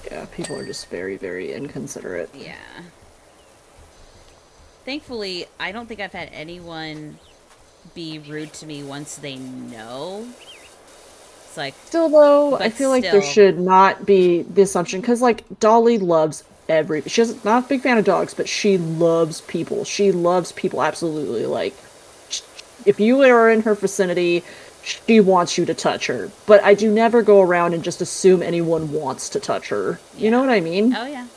Yeah, people are just very, very inconsiderate. Yeah. Thankfully, I don't think I've had anyone be rude to me once they know. It's like, Still, though, I but feel like there still, should not be the assumption because, like, Dolly loves she's not a big fan of dogs, but she loves people. She loves people absolutely. Like, sh- if you are in her vicinity, she wants you to touch her. But I do never go around and just assume anyone wants to touch her. You know yeah. what I mean? Oh, yeah.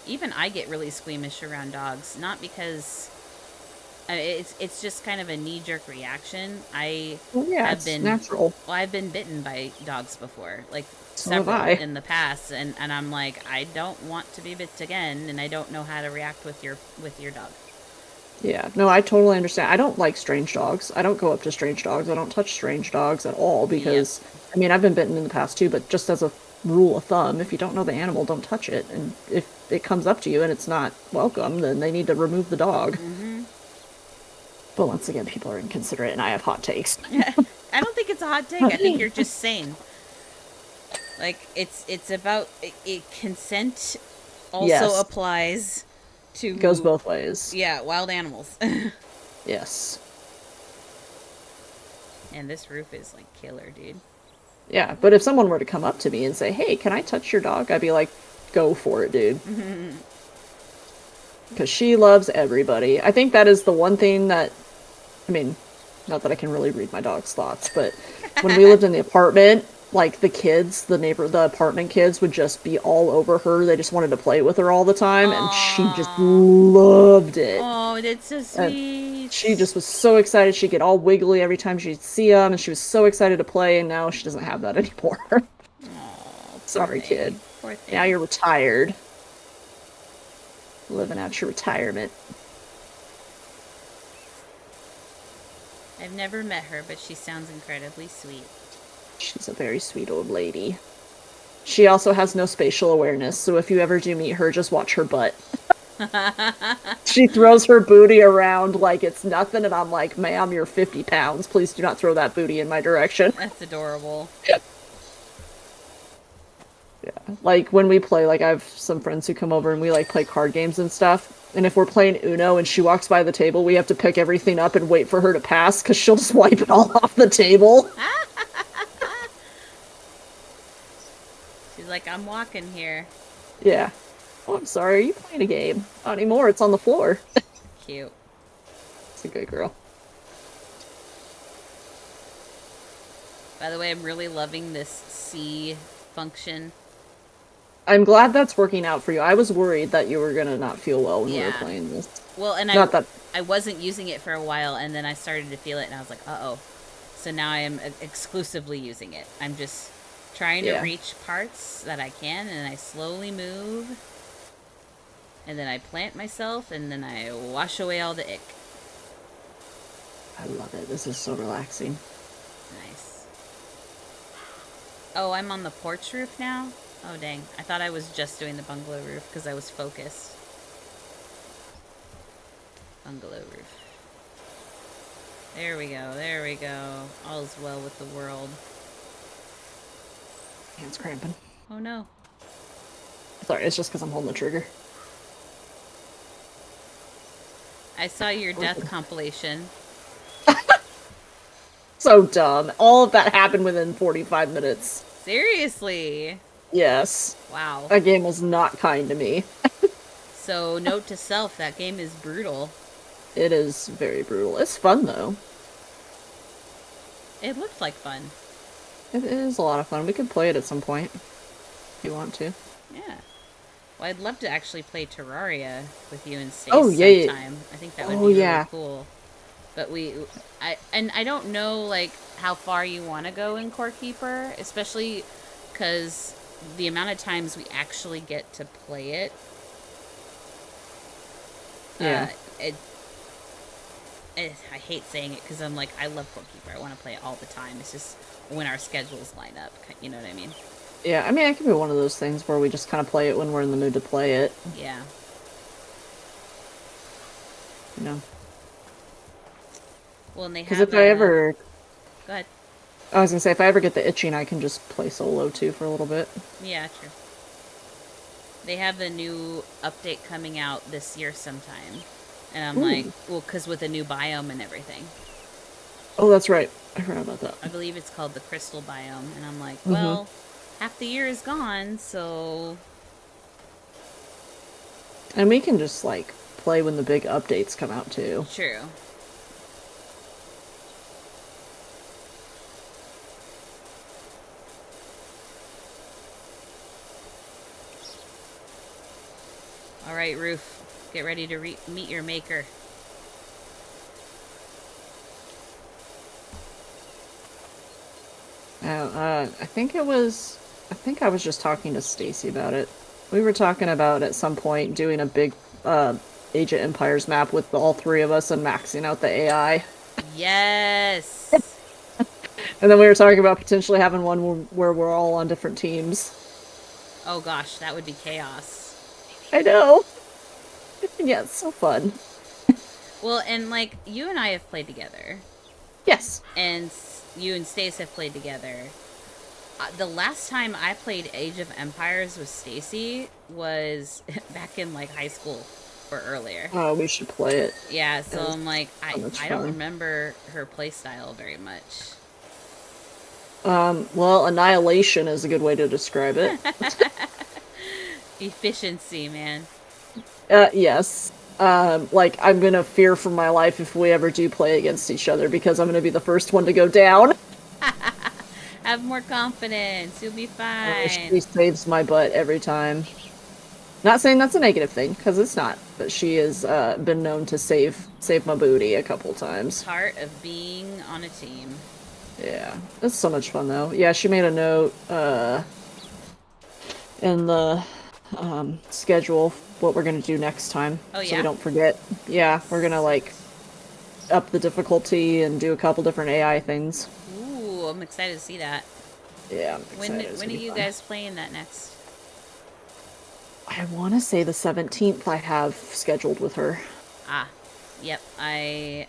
Even I get really squeamish around dogs, not because it's just kind of a knee jerk reaction. I Well, yeah, have it's been natural. well, I've been bitten by dogs before, like So have several I. in the past, and I'm like, I don't want to be bit again, and I don't know how to react with your dog. Yeah, no, I totally understand. I don't like strange dogs. I don't go up to strange dogs. I don't touch strange dogs at all Yep. because, I mean, I've been bitten in the past too, but just as a rule of thumb, if you don't know the animal, don't touch it. And if it comes up to you and it's not welcome, then they need to remove the dog. Mm-hmm. But once again, people are inconsiderate and I have hot takes. I don't think it's a hot take. I think you're just sane. Like it's about consent also Yes, applies it goes to both ways. yeah, wild animals. Yes. And this roof is like killer, dude. Yeah, but if someone were to come up to me and say, "Hey, can I touch your dog?" I'd be like, "Go for it, dude." Because she loves everybody. I think that is the one thing that, I mean, not that I can really read my dog's thoughts, but when we lived in the apartment, like the apartment kids would just be all over her. They just wanted to play with her all the time, and she just Aww. loved it. Oh, that's so And sweet. she just was so excited. She'd get all wiggly every time she'd see them, and she was so excited to play, and now she doesn't have that anymore. Oh, poor Sorry, thing. kid. Poor Now thing. you're retired. Living out your retirement. I've never met her, but she sounds incredibly sweet. She's a very sweet old lady. She also has no spatial awareness, so if you ever do meet her, just watch her butt. She throws her booty around like it's nothing, and I'm like, ma'am, you're 50 pounds. Please do not throw that booty in my direction. That's adorable. Yeah. Like when we play, like I have some friends who come over and we like play card games and stuff. And if we're playing Uno and she walks by the table, we have to pick everything up and wait for her to pass because she'll just wipe it all off the table. She's like, I'm walking here. Yeah. Oh, I'm sorry. Are you playing a game? Not anymore. It's on the floor. Cute. It's a good girl. By the way, I'm really loving this C function. I'm glad that's working out for you. I was worried that you were gonna not feel well when we were Yeah. playing this. Well, and Not that. I wasn't using it for a while, and then I started to feel it, and I was like, uh-oh. So now I am exclusively using it. I'm just trying to Yeah. reach parts that I can, and I slowly move. And then I plant myself, and then I wash away all the ick. I love it. This is so relaxing. Nice. Oh, I'm on the porch roof now? Oh, dang. I thought I was just doing the bungalow roof because I was focused. Bungalow roof. There we go. There we go. All's well with the world. Hands cramping. Oh, no. Sorry, it's just because I'm holding the trigger. I saw your death compilation. So dumb. All of that happened within 45 minutes. Seriously? Yes. Wow. That game was not kind to me. So, note to self, that game is brutal. It is very brutal. It's fun, though. It looked like fun. It is a lot of fun. We could play it at some point. If you want to. Yeah. Well, I'd love to actually play Terraria with you and Stace sometime. I think that would be really cool. But I don't know, like, how far you want to go in Core Keeper, especially because the amount of times we actually get to play it. Yeah. I hate saying it because I'm like, I love Core Keeper. I want to play it all the time. It's just when our schedules line up. You know what I mean? Yeah, I mean, it can be one of those things where we just kind of play it when we're in the mood to play it. Yeah. You know? Well, and they have. Because if I ever. Go ahead. I was gonna say, if I ever get the itching, I can just play solo too for a little bit. Yeah, true. They have a new update coming out this year sometime. And I'm like, well, because with a new biome and everything. Oh, that's right. I forgot about that. I believe it's called the Crystal Biome. And I'm like, well, half the year is gone, so. And we can just, like, play when the big updates come out too. True. All right, Roof. Get ready to meet your maker. I think it was. I think I was just talking to Stacy about it. We were talking about at some point doing a big Age of Empires map with all three of us and maxing out the AI. Yes. And then we were talking about potentially having one where we're all on different teams. Oh gosh, that would be chaos. I know. Yeah, it's so fun. Well, and like you and I have played together. Yes. And you and Stace have played together. The last time I played Age of Empires with Stacy was back in like high school or earlier. Oh, we should play it. Yeah, so I'm like, I fun. don't remember her playstyle very much. Well, annihilation is a good way to describe it. Efficiency, man. Yes. Like, I'm gonna fear for my life if we ever do play against each other because I'm gonna be the first one to go down. Have more confidence. You'll be fine. She saves my butt every time. Not saying that's a negative thing, because it's not. But she has been known to save my booty a couple times. Part of being on a team. Yeah. It's so much fun, though. Yeah, she made a note in the schedule what we're going to do next time. Oh, yeah? So we don't forget. Yeah, we're going to, like, up the difficulty and do a couple different AI things. Ooh, I'm excited to see that. Yeah, I'm When excited. It's when are gonna be you fun. guys playing that next? I want to say the 17th I have scheduled with her. Ah, yep. My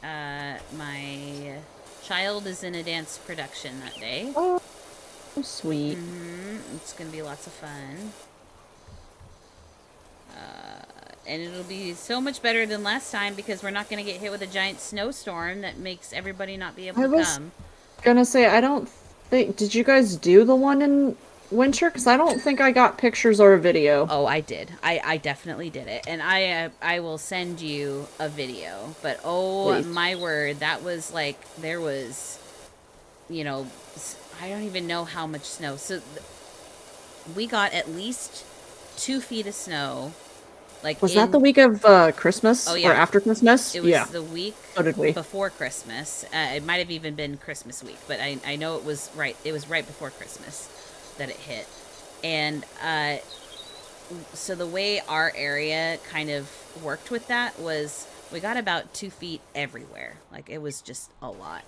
child is in a dance production that day. Oh, sweet. It's gonna be lots of fun. And it'll be so much better than last time because we're not going to get hit with a giant snowstorm that makes everybody not be able I to was come. gonna say, I don't think. Did you guys do the one in winter? Because I don't think I got pictures or a video. Oh, I did. I definitely did it, and I will send you a video. But oh Please. my word, that was like there was, you know, I don't even know how much snow. So we got at least 2 feet of snow. Like Was that the in week of oh Christmas or yeah, after Christmas? it was Yeah. the week So did we. before Christmas. It might have even been Christmas week, but I know it was right. It was right before Christmas that it hit, and so the way our area kind of worked with that was we got about 2 feet everywhere. Like it was just a lot.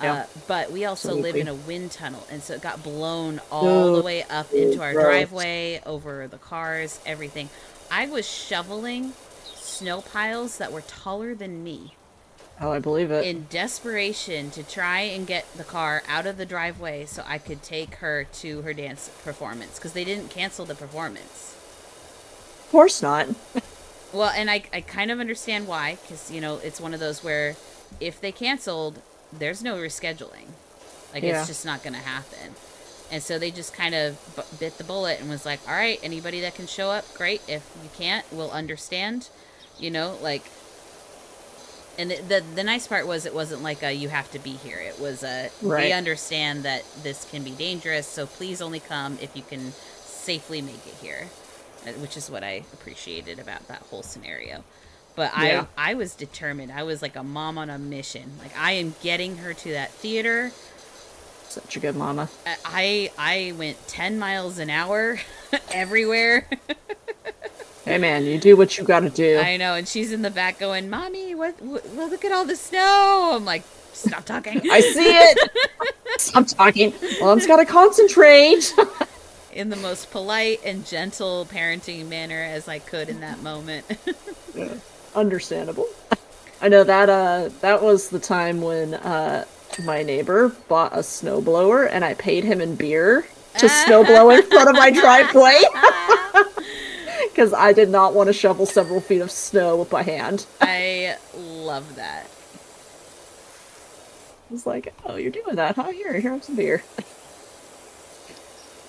Yeah. But we also live Absolutely. in a wind tunnel, and so it got blown all the Oh, way up into our gross. driveway, over the cars, everything. I was shoveling snow piles that were taller than me Oh, I believe it. in desperation to try and get the car out of the driveway so I could take her to her dance performance because they didn't cancel the performance. Of course not. Well, and I kind of understand why, because, it's one of those where if they canceled, there's no rescheduling. Like, Yeah. it's just not going to happen. And so they just kind of bit the bullet and was like, all right, anybody that can show up, great. If you can't, we'll understand. Like, and the nice part was it wasn't like a you have to be here. It was a we Right. understand that this can be dangerous, so please only come if you can safely make it here, which is what I appreciated about that whole scenario. But Yeah. I was determined. I was like a mom on a mission. Like I am getting her to that theater. Such a good mama. I went 10 miles an hour everywhere. Hey, man, you do what you gotta do. I know, and she's in the back going, "Mommy, what look at all the snow." I'm like, "Stop talking." I see it. Stop talking. Mom's gotta concentrate. In the most polite and gentle parenting manner as I could in that moment. Yeah. Understandable. I know that was the time when my neighbor bought a snowblower and I paid him in beer to snowblow in front of my driveway because I did not want to shovel several feet of snow by hand. I love that. I was like, "Oh, you're doing that, huh? Here, have some beer."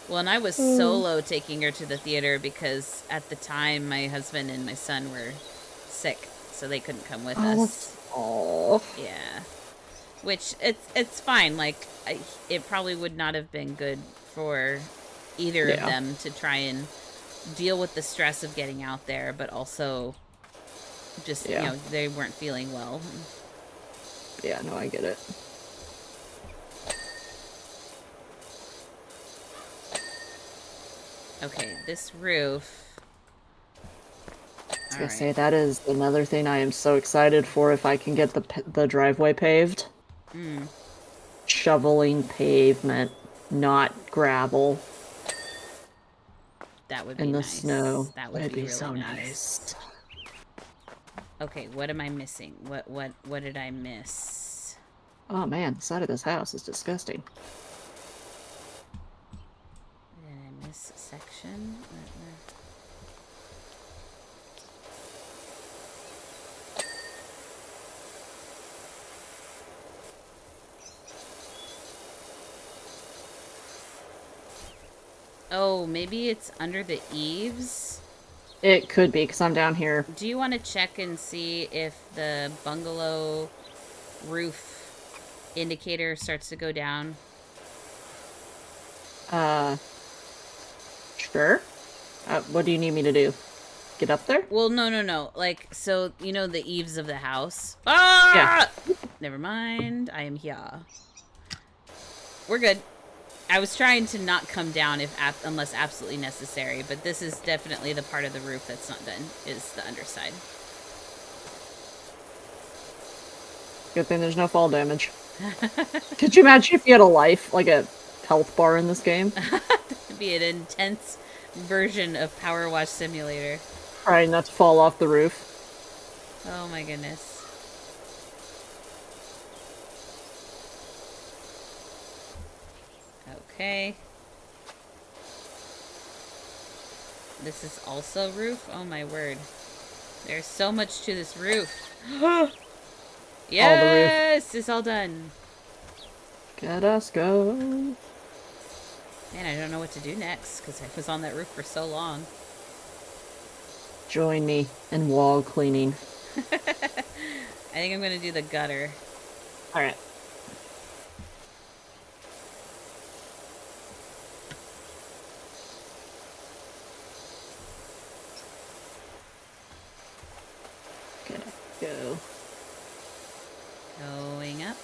Well, and I was solo taking her to the theater because at the time my husband and my son were sick, so they couldn't come with us. Oh, Yeah. Which it's fine. Like it probably would not have been good for either of yeah, them to try and deal with the stress of getting out there, but also just yeah, they weren't feeling well. yeah. No, I get it. Okay, this roof. I was All gonna say right. that is another thing I am so excited for if I can get the driveway paved. Mm, Shoveling pavement, not gravel that would be in the nice. snow. That would That'd be be really so nice. nice. Okay, what am I missing? What did I miss? Oh man, the side of this house is disgusting. Did I miss a section? Oh, maybe it's under the eaves. It could be because I'm down here. Do you want to check and see if the bungalow roof indicator starts to go down? Uh, sure. What do you need me to do? Get up there? Well, no. Like, so, the eaves of the house. Ah! Yeah. Never mind. I am here. We're good. I was trying to not come down unless absolutely necessary, but this is definitely the part of the roof that's not done, is the underside. Good thing there's no fall damage. Could you imagine if you had a life, like a health bar in this game. It'd be an intense version of PowerWash Simulator. Trying not to fall off the roof. Oh my goodness. Okay. This is also roof? Oh my word. There's so much to this roof. Yes! It's all done. Let us go. Man, I don't know what to do next, because I was on that roof for so long. Join me in wall cleaning. I think I'm going to do the gutter. Alright. Go. Going up.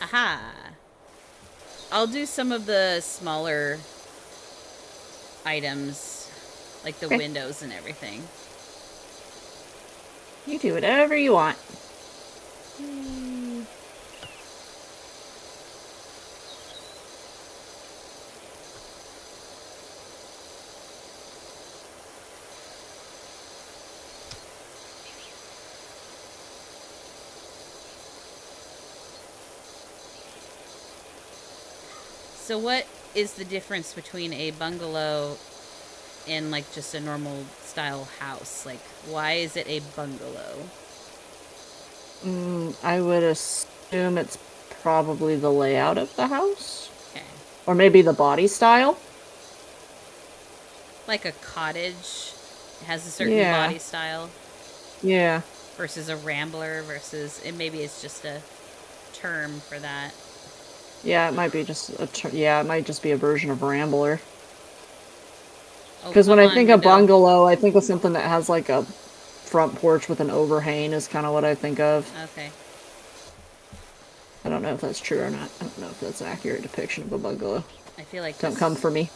Aha! I'll do some of the smaller items, like the windows and everything. You do whatever you want. So what is the difference between a bungalow and like just a normal style house? Like, why is it a bungalow? I would assume it's probably the layout of the house. Okay. Or maybe the body style. Like a cottage. It has a certain body style. Yeah. Versus a rambler versus... And maybe it's just a term for that. Yeah, it might be just it might just be a version of Rambler. Because when I think of bungalow, I think of something that has like a front porch with an overhang is kind of what I think of. Okay. I don't know if that's true or not. I don't know if that's an accurate depiction of a bungalow. I feel like Don't come for me.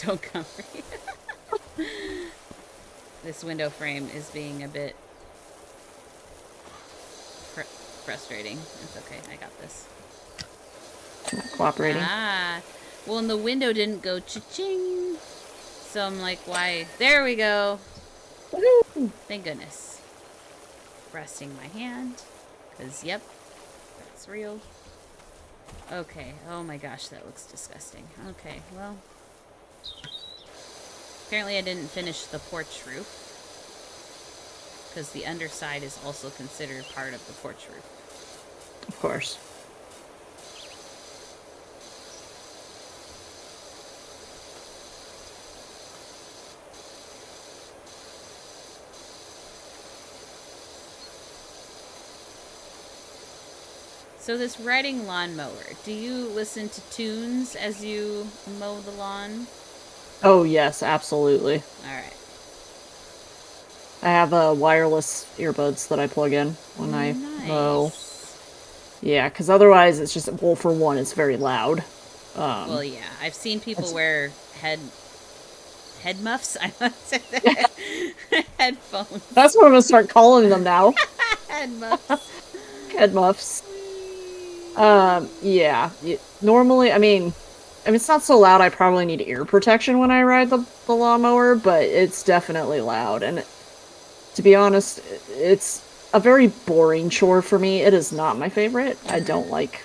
Don't come for me. This window frame is being a bit frustrating. It's okay. I got this. Not cooperating. Ah. Well, and the window didn't go cha-ching. So I'm like, why? There we go. Woohoo! Thank goodness. Resting my hand. Because, yep. That's real. Okay. Oh my gosh, that looks disgusting. Okay, well. Apparently I didn't finish the porch roof. Because the underside is also considered part of the porch roof. Of course. So this riding lawnmower, do you listen to tunes as you mow the lawn? Oh, yes, absolutely. Alright. I have wireless earbuds that I plug in when I mow. Yeah, because otherwise it's just, well, for one, it's very loud. Well, yeah. I've seen people wear head muffs. I must say headphones. That's what I'm going to start calling them now. Head muffs. Head muffs. Yeah. Normally, I mean, it's not so loud. I probably need ear protection when I ride the lawnmower, but it's definitely loud. And to be honest, it's a very boring chore for me. It is not my favorite. I don't like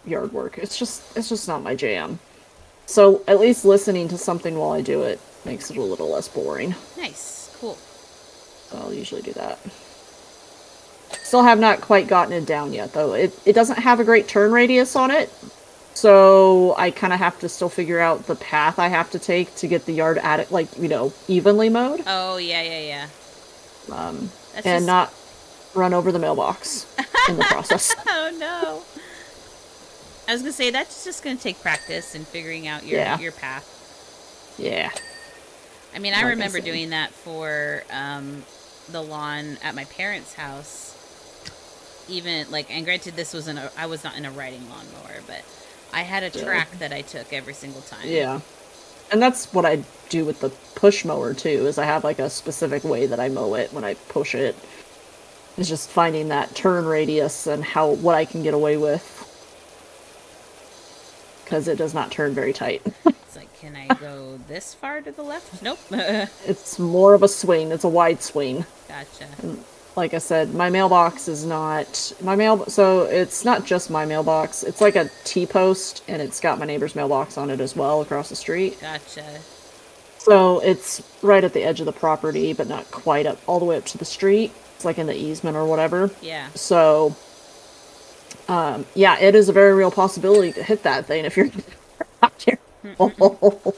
yard work. It's just not my jam. So at least listening to something while I do it makes it a little less boring. Nice. Cool. So I'll usually do that. Still have not quite gotten it down yet, though. It doesn't have a great turn radius on it, so I kind of have to still figure out the path I have to take to get the yard at it, like, evenly mowed. Oh, yeah. And not run over the mailbox in the process. Oh, no. I was going to say, that's just going to take practice and figuring out your path. Yeah. I mean, I remember doing that for the lawn at my parents' house. Even, and granted, I was not in a riding lawnmower, but I had a track that I took every single time. Yeah. And that's what I do with the push mower, too, is I have, a specific way that I mow it when I push it. It's just finding that turn radius and what I can get away with. because it does not turn very tight. It's like, can I go this far to the left? Nope. It's more of a swing. It's a wide swing. Gotcha. Like I said, my mailbox is not my mail. So it's not just my mailbox. It's like a T-post, and it's got my neighbor's mailbox on it as well across the street. Gotcha. So it's right at the edge of the property, but not quite up all the way up to the street. It's like in the easement or whatever. Yeah. So, yeah, it is a very real possibility to hit that thing if you're not careful.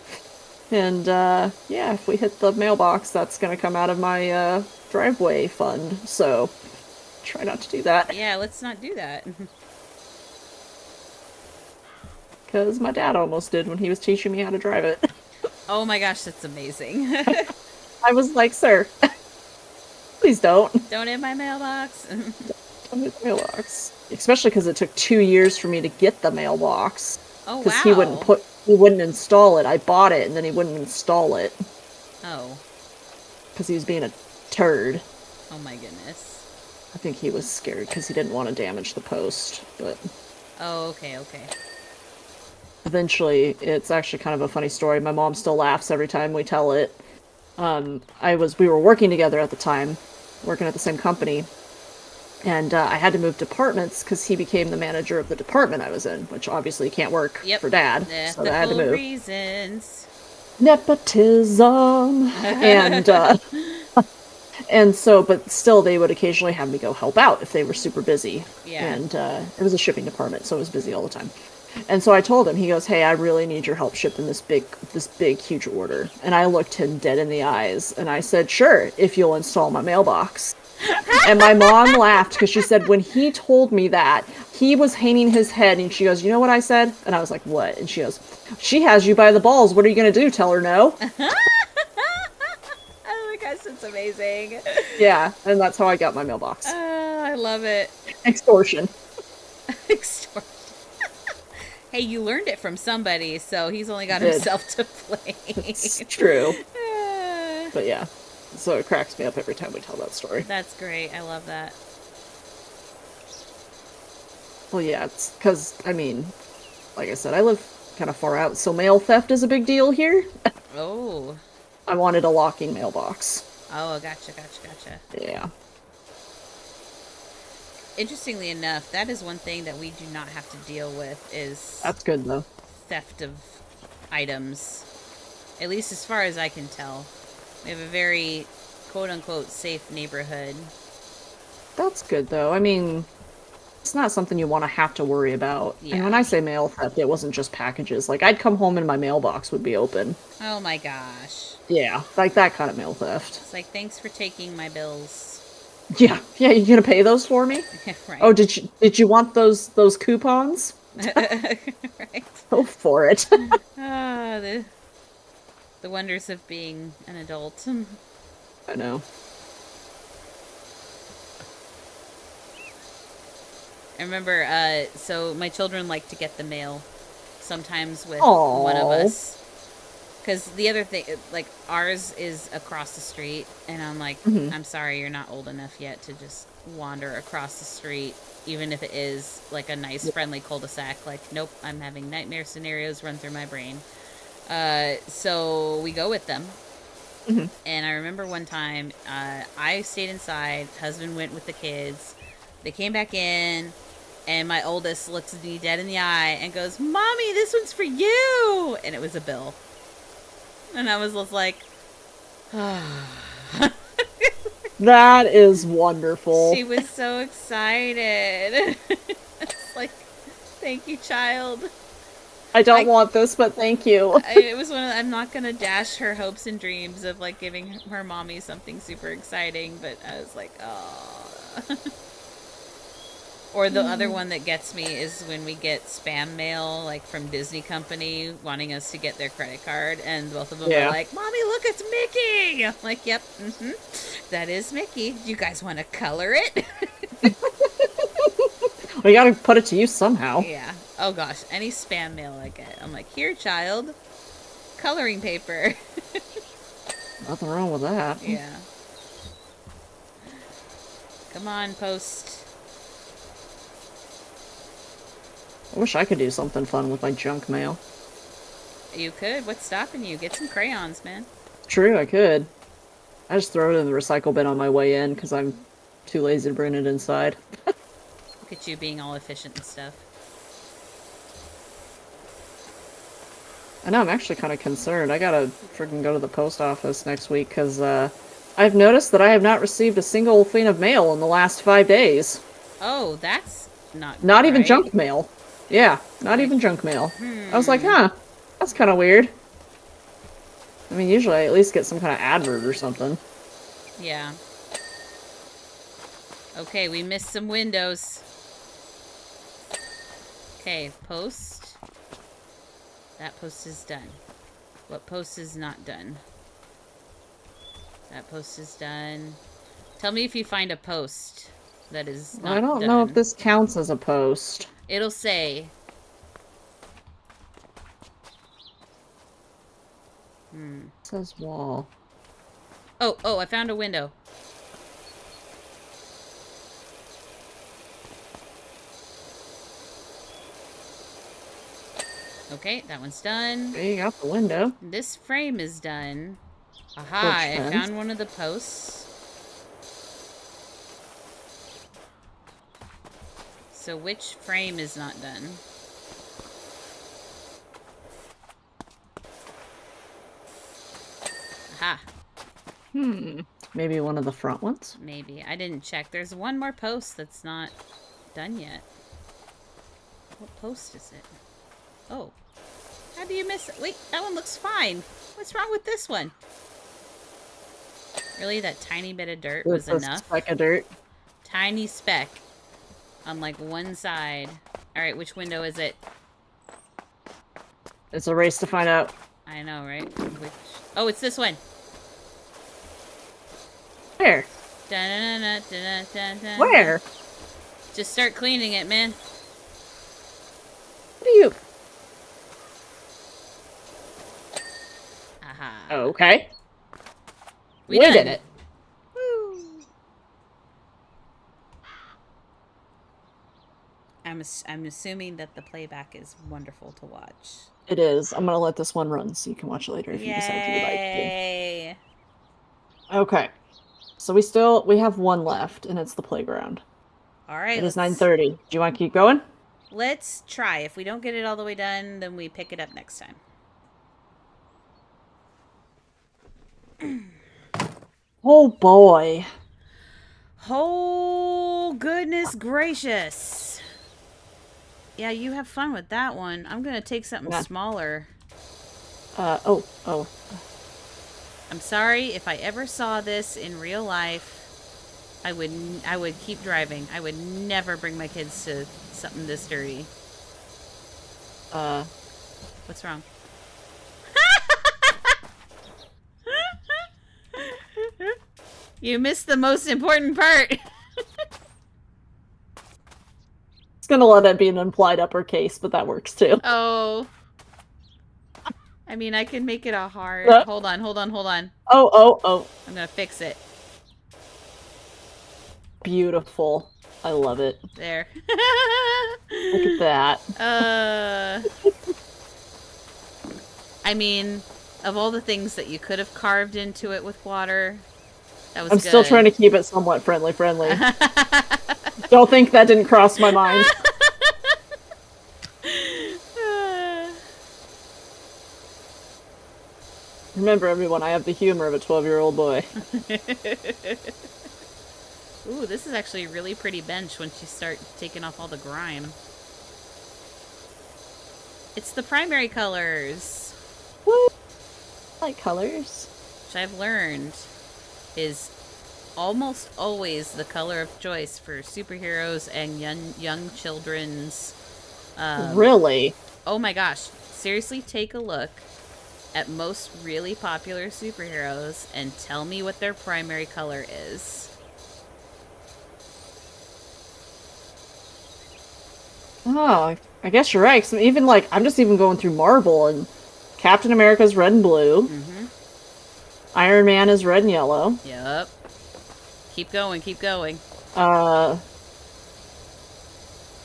And yeah, if we hit the mailbox, that's gonna come out of my driveway fund. So try not to do that. Yeah, let's not do that. Because my dad almost did when he was teaching me how to drive it. Oh my gosh, that's amazing. I was like, sir, please don't. Don't hit my mailbox. Don't hit the mailbox. Especially because it took 2 years for me to get the mailbox. Oh, wow. Because he wouldn't install it. I bought it and then he wouldn't install it. Oh. Because he was being a turd. Oh my goodness. I think he was scared because he didn't want to damage the post. But Oh, okay, okay. eventually, it's actually kind of a funny story. My mom still laughs every time we tell it. We were working together at the time, working at the same company. And I had to move departments because he became the manager of the department I was in, which obviously can't work for Dad. So I had to move. Reasons. Nepotism. And so, but still, they would occasionally have me go help out if they were super busy. Yeah. And it was a shipping department, so it was busy all the time. And so I told him, he goes, "Hey, I really need your help shipping this big, huge order." And I looked him dead in the eyes, and I said, "Sure, if you'll install my mailbox." And my mom laughed because she said when he told me that, he was hanging his head, and she goes, "You know what I said?" And I was like, "What?" And she goes, "She has you by the balls. What are you going to do? Tell her no?" Oh my gosh, that's amazing. Yeah, and that's how I got my mailbox. I love it. Extortion. Extortion. Hey, you learned it from somebody, so he's only got himself to blame. It's true. But yeah, so it cracks me up every time we tell that story. That's great. I love that. Well, yeah, it's because, I mean, like I said, I live kind of far out, so mail theft is a big deal here. Oh. I wanted a locking mailbox. Oh, gotcha. Yeah. Interestingly enough, that is one thing that we do not have to deal with is That's good, though. theft of items. At least as far as I can tell. We have a very quote-unquote safe neighborhood. That's good, though. I mean, it's not something you want to have to worry about. Yeah. And when I say mail theft, it wasn't just packages. Like, I'd come home and my mailbox would be open. Oh my gosh. Yeah, like that kind of mail theft. It's like, thanks for taking my bills. Yeah, you gonna pay those for me? Right. Oh, did you want those coupons? Right. Go for it. Ah, the wonders of being an adult. I know. I remember, so my children like to get the mail sometimes with Aww. one of us. Because the other thing, like, ours is across the street, and I'm like, I'm sorry, you're not old enough yet to just wander across the street, even if it is, like, a nice, friendly cul-de-sac. Like, nope, I'm having nightmare scenarios run through my brain. So we go with them. And I remember one time, I stayed inside, husband went with the kids, they came back in, and my oldest looks at me dead in the eye and goes, "Mommy, this one's for you!" And it was a bill. And I was just like, That is wonderful. She was so excited. It's like, thank you, child. I don't want this, but thank you. It was one of I'm not gonna dash her hopes and dreams of like giving her mommy something super exciting, but I was like, oh. Or the other one that gets me is when we get spam mail, like from Disney Company, wanting us to get their credit card, and both of them are like, "Mommy, look, it's Mickey!" I'm like, "Yep, that is Mickey. Do you guys want to color it?" We gotta put it to use somehow. Yeah. Oh gosh, any spam mail I get, I'm like, "Here, child, coloring paper." Nothing wrong with that. Yeah. Come on, post. I wish I could do something fun with my junk mail. You could. What's stopping you? Get some crayons, man. True, I could. I just throw it in the recycle bin on my way in because I'm too lazy to bring it inside. Look at you being all efficient and stuff. I know, I'm actually kind of concerned. I gotta freaking go to the post office next week because I've noticed that I have not received a single thing of mail in the last 5 days. Oh, that's not good, Not even right? junk mail. Yeah, not even junk mail. I was like, huh, that's kind of weird. I mean, usually I at least get some kind of advert or something. Yeah. Okay, we missed some windows. Okay, post. That post is done. What post is not done? That post is done. Tell me if you find a post that is not I don't done. know if this counts as a post. It'll say... It says wall. Oh, I found a window. Okay, that one's done. Okay, you got the window. This frame is done. Aha, Porch I fence. found one of the posts. So which frame is not done? Aha, Maybe one of the front ones? maybe. I didn't check. There's one more post that's not done yet. What post is it? Oh. How do you miss it? Wait, that one looks fine. What's wrong with this one? Really, that tiny bit of dirt was It's a enough? speck of dirt. Tiny speck on like one side. Alright, which window is it? It's a race to find out. I know, right? Which... Oh, it's this one. Where? Dun-dun-dun-dun-dun-dun-dun. Where? Just start cleaning it, man. What are you? Aha. Okay. We did done. it. Woo. I'm assuming that the playback is wonderful to watch. It is. I'm gonna let this one run so you can watch it later if you decide you'd like Yay! to. Okay. So we have one left, and it's the playground. All right. It is 9:30. Do you want to keep going? Let's try. If we don't get it all the way done, then we pick it up next time. Oh boy. Oh, goodness gracious. Yeah, you have fun with that one. I'm going to take something smaller. Oh. I'm sorry. If I ever saw this in real life, I would keep driving. I would never bring my kids to something this dirty. What's wrong? You missed the most important part. It's gonna let it be an implied uppercase, but that works too. Oh. I mean, I can make it a hard... Hold on. Oh. I'm gonna fix it. Beautiful. I love it. There. Look at that. I mean, of all the things that you could have carved into it with water, that was I'm good. still trying to keep it somewhat friendly. Don't think that didn't cross my mind. Remember, everyone, I have the humor of a 12-year-old boy. Ooh, this is actually a really pretty bench once you start taking off all the grime. It's the primary colors. What? Light colors? Which I've learned is almost always the color of choice for superheroes and young children's... Really? Oh my gosh. Seriously, take a look at most really popular superheroes and tell me what their primary color is. Oh, I guess you're right. 'Cause even like, I'm just even going through Marvel, and Captain America's red and blue. Mm-hmm. Iron Man is red and yellow. Yep. Keep going.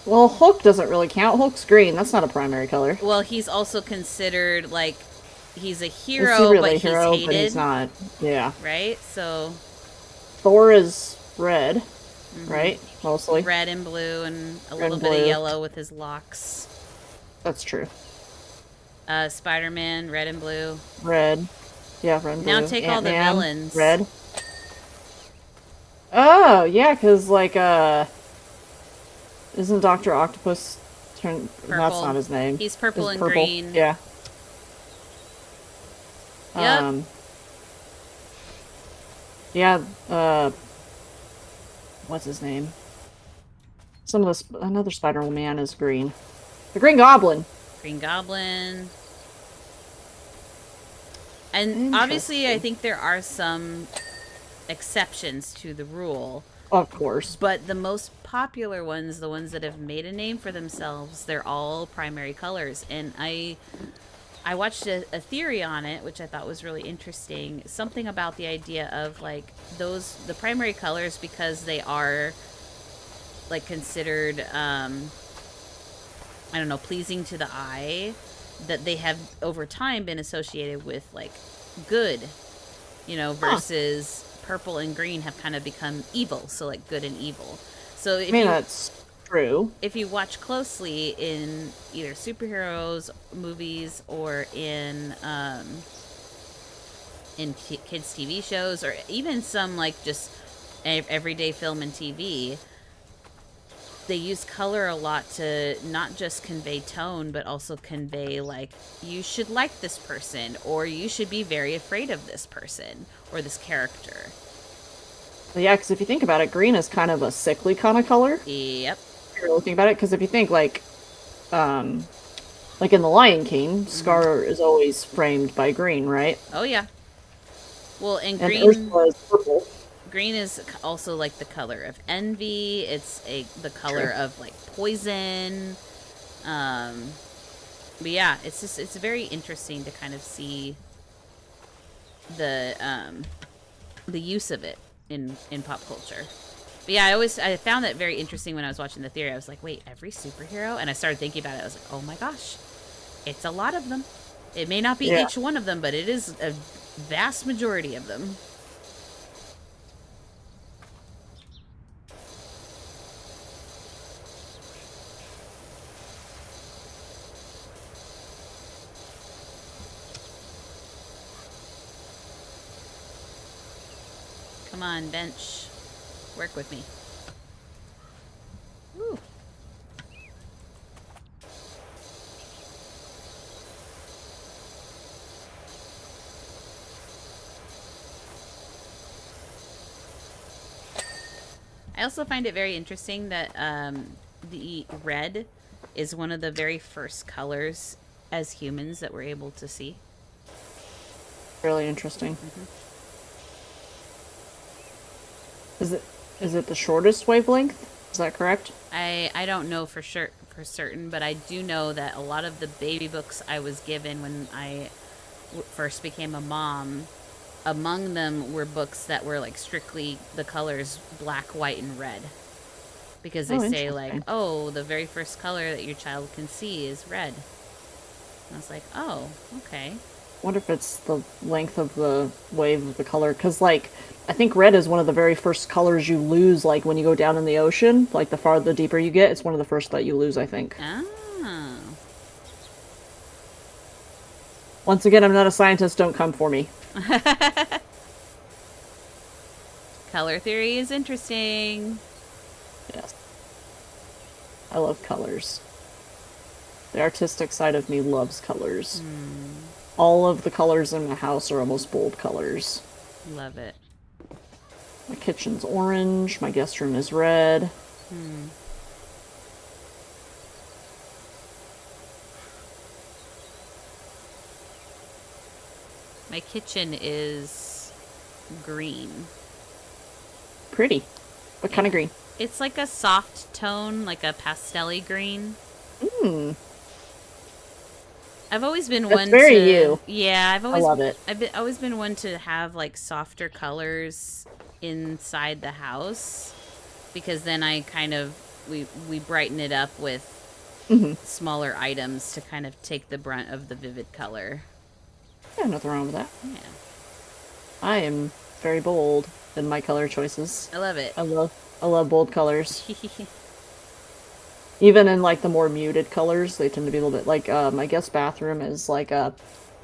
Well, Hulk doesn't really count. Hulk's green. That's not a primary color. Well, he's also considered like he's a Is he hero, but really a he's hero? But he's hated, not. Yeah. right? So, Thor is red, hmm right? Mostly. red and blue and a Red little and bit of blue. yellow with his locks. That's true. Spider-Man, red and blue. Red. Yeah, red and Now blue. take all the Ant-Man, villains. red. Oh, yeah, because, like, isn't Dr. Octopus turn... That's not Purple. his name. He's purple Is it and purple? green. Yeah. Yep. Um, yeah, what's his name? Another Spider-Man is green. The Green Goblin. Green Goblin. And obviously, I Interesting. think there are some exceptions to the rule. Of course. But the most popular ones, the ones that have made a name for themselves, they're all primary colors. And I watched a theory on it, which I thought was really interesting. Something about the idea of like the primary colors, because they are like considered, I don't know, pleasing to the eye, that they have over time been associated with like good, Huh. versus purple and green have kind of become evil. So like good and evil. So I mean, that's true. if you watch closely in either superheroes movies or in kids TV shows, or even some like just everyday film and TV, they use color a lot to not just convey tone but also convey like you should like this person or you should be very afraid of this person or this character. But yeah, because if you think about it, green is kind of a sickly kind of color. Yep. If you really think about it, because if you think um, like in The Lion King, hmm Scar is always framed by green, right? Oh yeah. Well, and And green Ursula is purple. green is also like the color of envy. It's the color True. of like poison. Um, but yeah, it's very interesting to kind of see the um, the use of it in pop culture. But yeah, I found that very interesting when I was watching the theory. I was like, wait, every superhero, and I started thinking about it. I was like, oh my gosh, it's a lot of them. It may not be Yeah. each one of them, but it is a vast majority of them. Come on, bench. Work with me. Woo. I also find it very interesting that the red is one of the very first colors as humans that we're able to see. Really interesting. hmm Is it is it the shortest wavelength? Is that correct? I don't know for sure for certain, but I do know that a lot of the baby books I was given when I first became a mom, among them were books that were like strictly the colors black, white, and red. Because they Oh, say like, interesting. oh, the very first color that your child can see is red. And I was like, oh, okay. Wonder if it's the length of the wave of the color, because like I think red is one of the very first colors you lose, like when you go down in the ocean. Like the farther deeper you get, it's one of the first that you lose, I think. Oh. Once again, I'm not a scientist. Don't come for me. Color theory is interesting. Yes, I love colors. The artistic side of me loves colors. Hmm. All of the colors in my house are almost bold colors. Love it. My kitchen's orange. My guest room is red. Hmm. My kitchen is green. Pretty. What kind of green? It's like a soft tone, like a pastel-y green. Hmm. I've always been That's one very to you. yeah, I love it. always been one to have like softer colors inside the house because then I kind of we brighten it up with Hmm. smaller items to kind of take the brunt of the vivid color. Yeah, nothing wrong with that. Yeah, I am very bold in my color choices. I love it. I love bold colors. Even in like the more muted colors, they tend to be a little bit like my guest bathroom is like a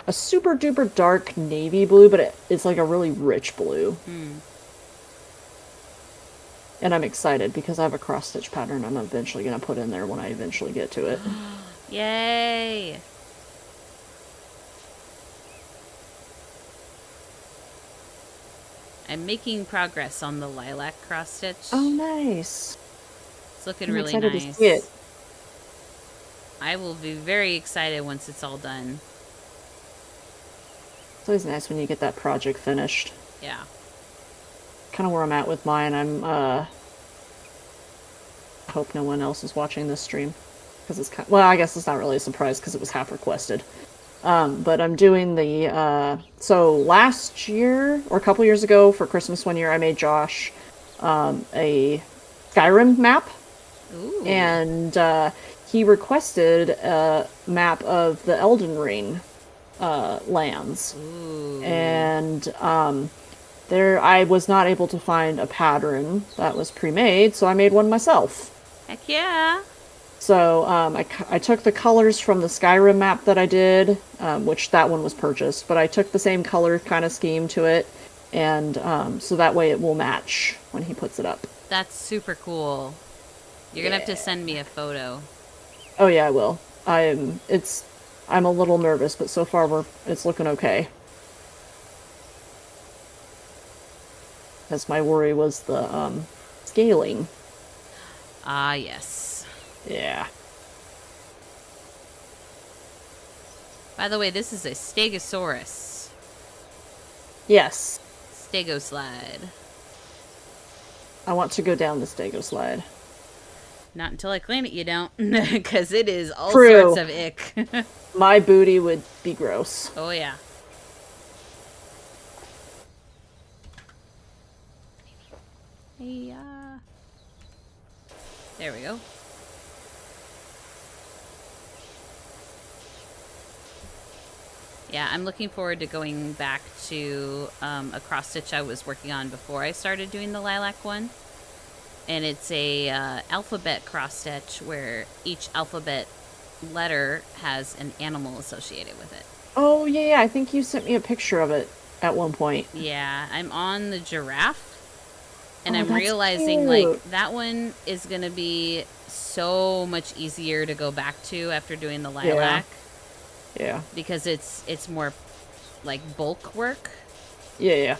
super duper dark navy blue, but it's like a really rich blue. And I'm excited because I have a cross stitch pattern I'm eventually gonna put in there when I eventually get to it. Yay! I'm making progress on the lilac cross stitch. Oh, nice. It's looking I'm really excited nice. to see it. I will be very excited once it's all done. It's always nice when you get that project finished. Yeah. Kind of where I'm at with mine. I hope no one else is watching this stream because it's kind. Well, I guess it's not really a surprise because it was half requested. But I'm doing the so last year or a couple years ago for Christmas one year I made Josh a Skyrim map. Ooh. And he requested a map of the Elden Ring lands. Ooh. And there I was not able to find a pattern that was pre-made, so I made one myself. Heck yeah. So I took the colors from the Skyrim map that I did, which that one was purchased, but I took the same color kind of scheme to it, and so that way it will match when he puts it up. That's super cool. You're gonna have to send me a photo. Oh yeah, I will. I'm a little nervous, but so far it's looking okay. Because my worry was the scaling. Ah, yes. Yeah. By the way, this is a Stegosaurus. Yes. Stegoslide. I want to go down the Stego slide. Not until I clean it, you don't. Because it is all True. sorts of ick. My booty would be gross. Oh, yeah. Hey, there we go. Yeah, I'm looking forward to going back to a cross stitch I was working on before I started doing the lilac one. And it's a alphabet cross stitch where each alphabet letter has an animal associated with it. Oh yeah, I think you sent me a picture of it at one point. Yeah, I'm on the giraffe. And Oh, I'm that's realizing, cute. like, that one is going to be so much easier to go back to after doing the lilac. Yeah. Because it's more, like, bulk work. Yeah.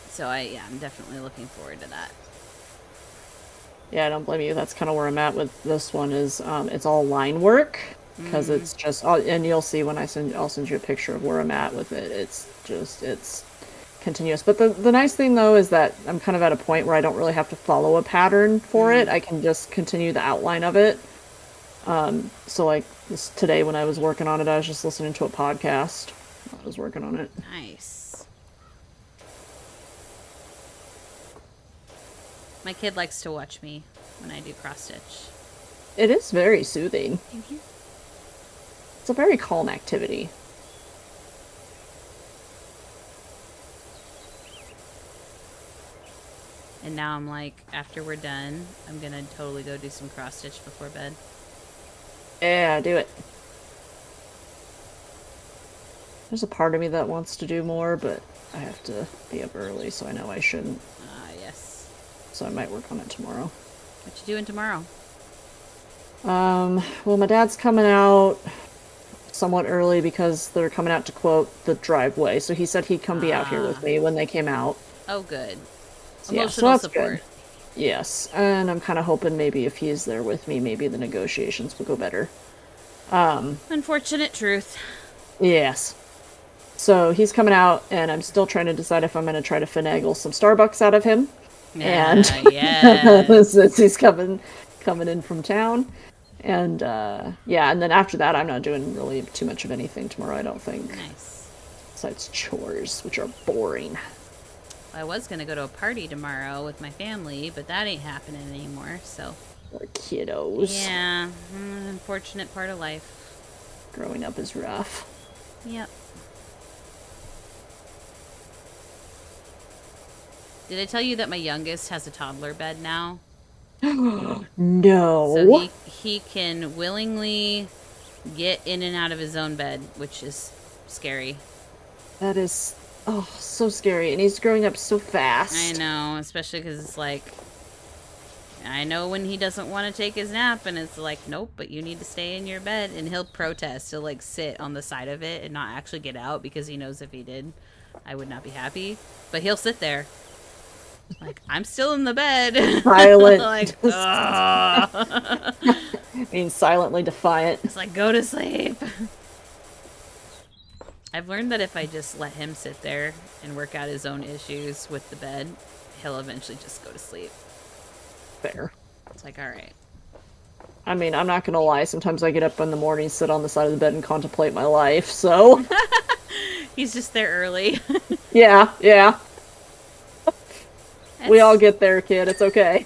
So, I'm definitely looking forward to that. Yeah, I don't blame you. That's kind of where I'm at with this one is it's all line work because it's just and you'll see when I'll send you a picture of where I'm at with it. It's continuous. But the nice thing though is that I'm kind of at a point where I don't really have to follow a pattern for it. I can just continue the outline of it. So like today when I was working on it, I was just listening to a podcast while I was working on it. Nice. My kid likes to watch me when I do cross stitch. It is very soothing. Thank you. It's a very calm activity. And now I'm like, after we're done, I'm going to totally go do some cross stitch before bed. Yeah, do it. There's a part of me that wants to do more, but I have to be up early, so I know I shouldn't. Ah, yes. So I might work on it tomorrow. What you doing tomorrow? Well, my dad's coming out somewhat early because they're coming out to quote the driveway. So he said he'd come be out here with me when they came out. Oh, good. Yeah, so Emotional that's support. good. Yes, and I'm kind of hoping maybe if he's there with me, maybe the negotiations will go better. Unfortunate truth. Yes. So he's coming out, and I'm still trying to decide if I'm going to try to finagle some Starbucks out of him. And yes. since he's coming in from town. And yeah, and then after that, I'm not doing really too much of anything tomorrow, I don't think. Nice. Besides chores, which are boring. I was gonna go to a party tomorrow with my family, but that ain't happening anymore, so. Poor kiddos. Yeah, unfortunate part of life. Growing up is rough. Yep. Did I tell you that my youngest has a toddler bed now? No. So he can willingly get in and out of his own bed, which is scary. That is, oh, so scary. And he's growing up so fast. I know, especially because it's like, I know when he doesn't want to take his nap, and it's like, nope, but you need to stay in your bed. And he'll protest. He'll like sit on the side of it and not actually get out because he knows if he did, I would not be happy. But he'll sit there. Like, I'm still in the bed. Silent. Like, being silently defiant. it's like, go to sleep. I've learned that if I just let him sit there and work out his own issues with the bed, he'll eventually just go to sleep. Fair. It's like, all right. I mean, I'm not gonna lie. Sometimes I get up in the morning, sit on the side of the bed, and contemplate my life, so... He's just there early. Yeah. We all get there, kid. It's okay.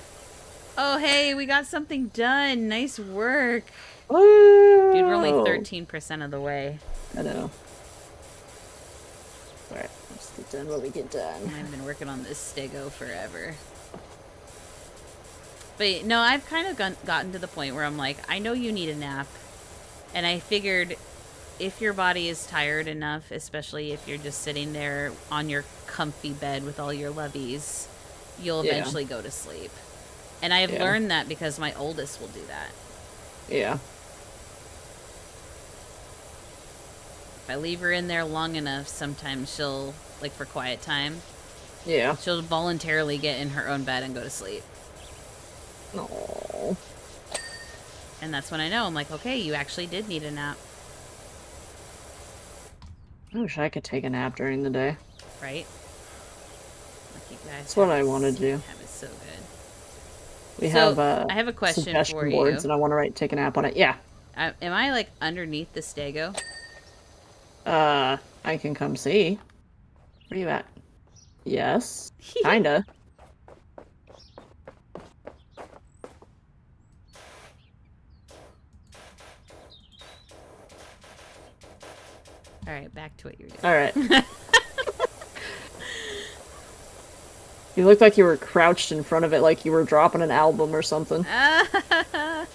Oh, hey, we got something done. Nice work. Woo! Dude, we're only 13% of the way. I know. Alright, let's get done what we get done. I've been working on this stego forever. But, no, I've kind of gotten to the point where I'm like, I know you need a nap. And I figured if your body is tired enough, especially if you're just sitting there on your comfy bed with all your lovies, you'll eventually go to sleep. And I have learned that because my oldest will do that. Yeah. If I leave her in there long enough, sometimes she'll, like for quiet time, she'll voluntarily get in her own bed and go to sleep. Aww. And that's when I know. I'm like, okay, you actually did need a nap. I wish I could take a nap during the day. Right? Like you guys That's what I want to do. Have it so good. We So, have I have a question suggestion for boards, you. and I want to take a nap on it. Yeah. Am I, like, underneath the stego? I can come see. Where are you at? Yes. Kinda. Alright, back to what you were doing. Alright. You looked like you were crouched in front of it like you were dropping an album or something. Oh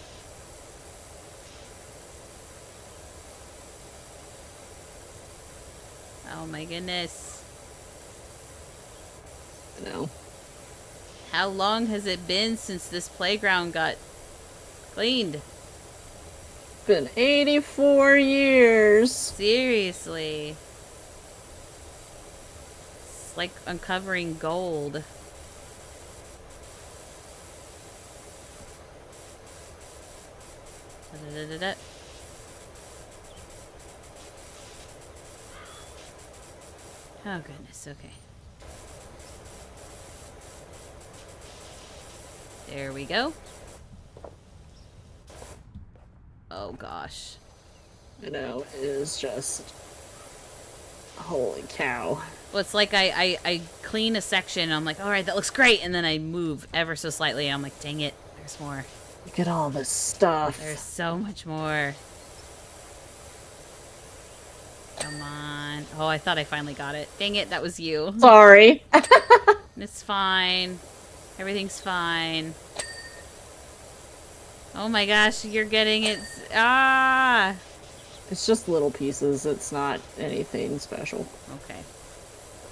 my goodness. I know. How long has it been since this playground got cleaned? It's been 84 years. Seriously. It's like uncovering gold. Da-da-da-da-da. Oh goodness, okay. There we go. Oh gosh. I know, it is just... Holy cow. Well, it's like I clean a section and I'm like, alright, that looks great, and then I move ever so slightly and I'm like, dang it, there's more. Look at all this stuff. There's so much more. Come on. Oh, I thought I finally got it. Dang it, that was you. Sorry. It's fine. Everything's fine. Oh my gosh, you're getting it. Ah! It's just little pieces. It's not anything special. Okay.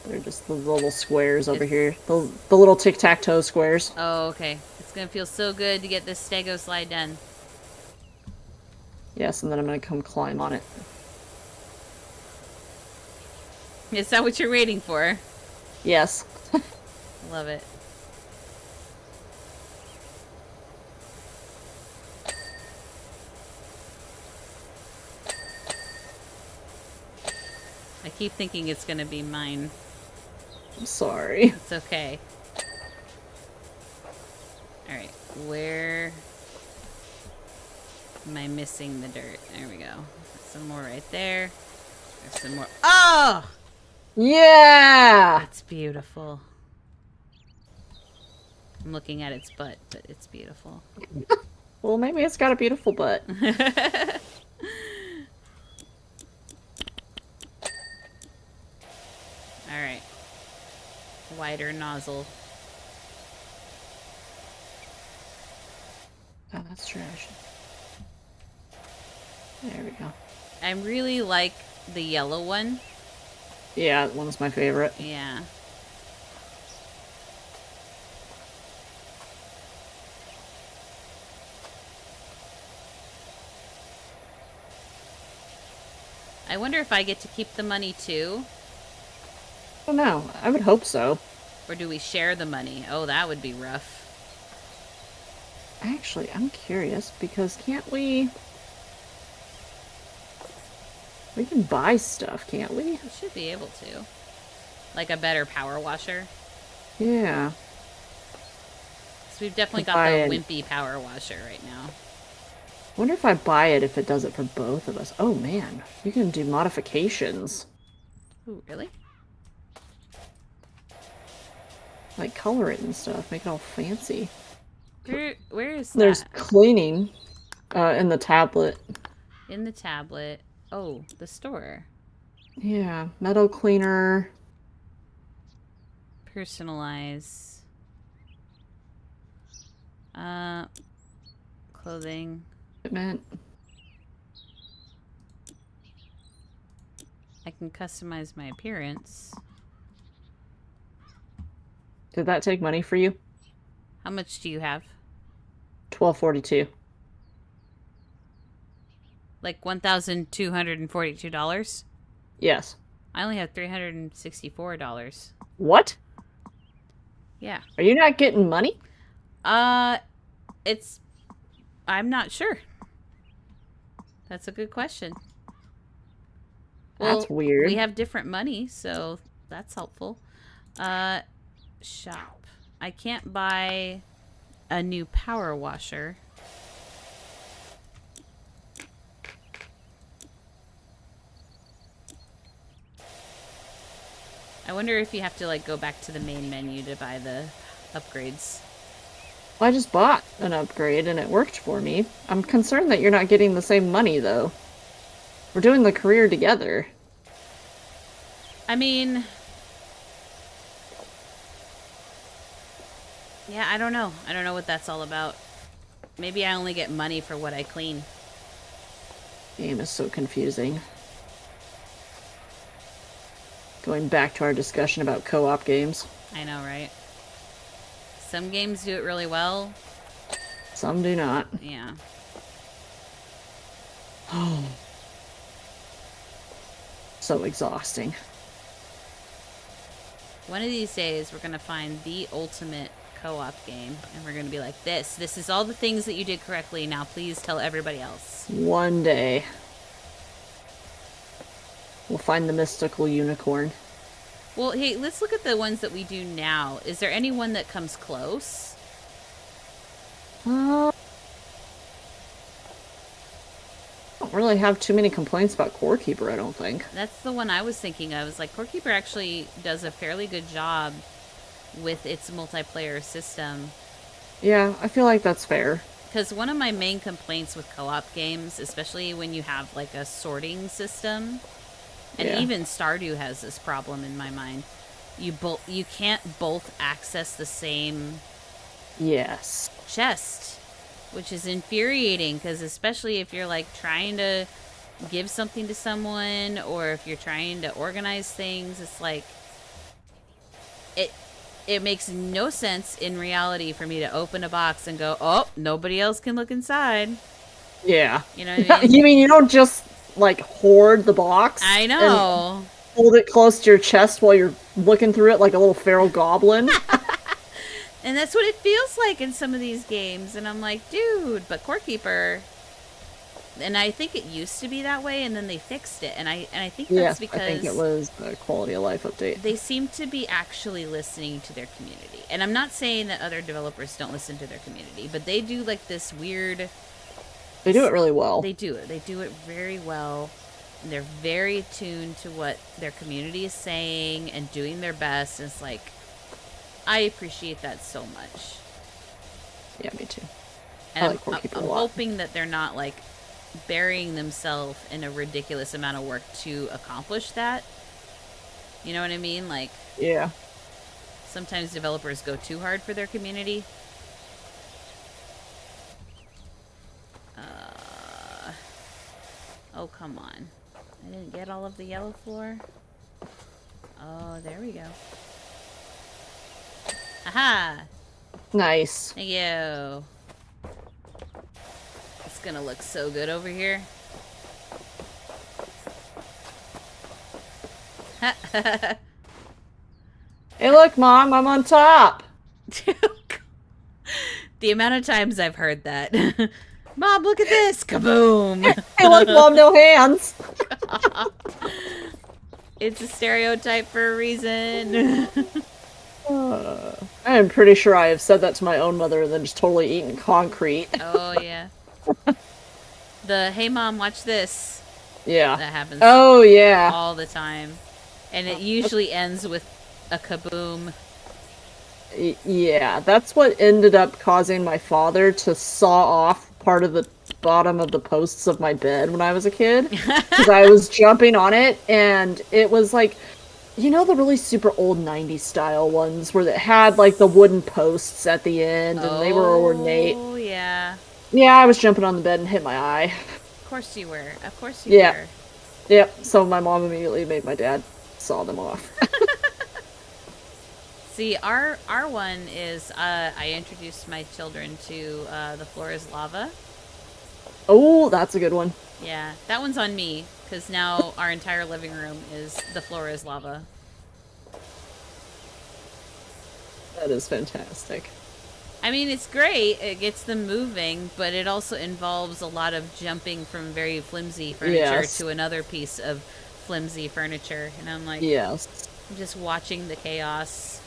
They're just the little squares over here. The little tic-tac-toe squares. Oh, okay. It's gonna feel so good to get this stego slide done. Yes, and then I'm gonna come climb on it. Is that what you're waiting for? Yes. Love it. I keep thinking it's gonna be mine. I'm sorry. It's okay. Alright, where am I missing the dirt? There we go. Some more right there. There's some more. Oh! Yeah! That's beautiful. I'm looking at its butt, but it's beautiful. Well, maybe it's got a beautiful butt. Alright. Wider nozzle. Oh, that's trash. There we go. I really like the yellow one. Yeah, that one's my favorite. Yeah. I wonder if I get to keep the money too. I don't know. I would hope so. Or do we share the money? Oh, that would be rough. Actually, I'm curious because can't we... We can buy stuff, can't we? We should be able to. Like a better power washer. Yeah. So we've definitely got Buy the it. wimpy power washer right now. Wonder if I buy it if it does it for both of us. Oh man, you can do modifications. Ooh, really? Like color it and stuff, make it all fancy. Where is that? There's cleaning in the tablet. In the tablet. Oh, the store. Yeah, metal cleaner. Personalize. Clothing. Equipment. I can customize my appearance. Did that take money for you? How much do you have? $12.42. Like $1,242? Yes. I only have $364. What? Yeah. Are you not getting money? It's... I'm not sure. That's a good question. That's weird. We have different money, so that's helpful. Shop. I can't buy a new power washer. I wonder if you have to like go back to the main menu to buy the upgrades. I just bought an upgrade and it worked for me. I'm concerned that you're not getting the same money though. We're doing the career together. I mean, yeah, I don't know. I don't know what that's all about. Maybe I only get money for what I clean. Game is so confusing. Going back to our discussion about co-op games. I know, right? Some games do it really well. Some do not. Yeah. Oh. So exhausting. One of these days, we're going to find the ultimate co-op game. And we're going to be like, this is all the things that you did correctly. Now please tell everybody else. One day. We'll find the mystical unicorn. Well, hey, let's look at the ones that we do now. Is there any one that comes close? I don't really have too many complaints about Core Keeper, I don't think. That's the one I was thinking of. Is like Core Keeper actually does a fairly good job with its multiplayer system. Yeah, I feel like that's fair. Because one of my main complaints with co-op games, especially when you have like a sorting system, and Yeah. even Stardew has this problem in my mind. You can't both access the same Yes. chest, which is infuriating. Because especially if you're like trying to give something to someone, or if you're trying to organize things, it's like it makes no sense in reality for me to open a box and go, oh, nobody else can look inside. Yeah. You know what I mean? You mean you don't just, like, hoard the box? I know. And hold it close to your chest while you're looking through it like a little feral goblin? And that's what it feels like in some of these games. And I'm like, dude, but Core Keeper... And I think it used to be that way, and then they fixed it. And I think that's Yes, because... I think it was a quality of life update. they seem to be actually listening to their community. And I'm not saying that other developers don't listen to their community, but they do like this weird... They do it really well. They do it. They do it very well. And they're very attuned to what their community is saying and doing their best. And it's like, I appreciate that so much. Yeah, me too. I And like Corekeeper a I'm lot. hoping that they're not like burying themselves in a ridiculous amount of work to accomplish that. You know what I mean? Like Yeah. sometimes developers go too hard for their community. Oh, come on. I didn't get all of the yellow floor. Oh, there we go. Aha! Nice. Thank you. It's gonna look so good over here. Hey, look, Mom, I'm on top. The amount of times I've heard that. Mom, look at this! Kaboom! Hey, look, Mom, no hands. It's a stereotype for a reason. I am pretty sure I have said that to my own mother and then just totally eaten concrete. Oh, yeah. The, hey, Mom, watch this. Yeah. That happens Oh, yeah. all the time. And it usually ends with a kaboom. Yeah, that's what ended up causing my father to saw off part of the bottom of the posts of my bed when I was a kid. Because I was jumping on it, and it was like, you know, the really super old 90s style ones where it had like the wooden posts at the end and they were ornate. Oh, yeah. Yeah, I was jumping on the bed and hit my eye. Of course you were. Of course you Yeah. were. Yep, so my mom immediately made my dad saw them off. See, our one is I introduced my children to the floor is lava. Oh, that's a good one. Yeah, that one's on me because now our entire living room is the floor is lava. That is fantastic. I mean, it's great. It gets them moving, but it also involves a lot of jumping from very flimsy furniture Yes. to another piece of flimsy furniture. And I'm like, Yes. I'm just watching the chaos.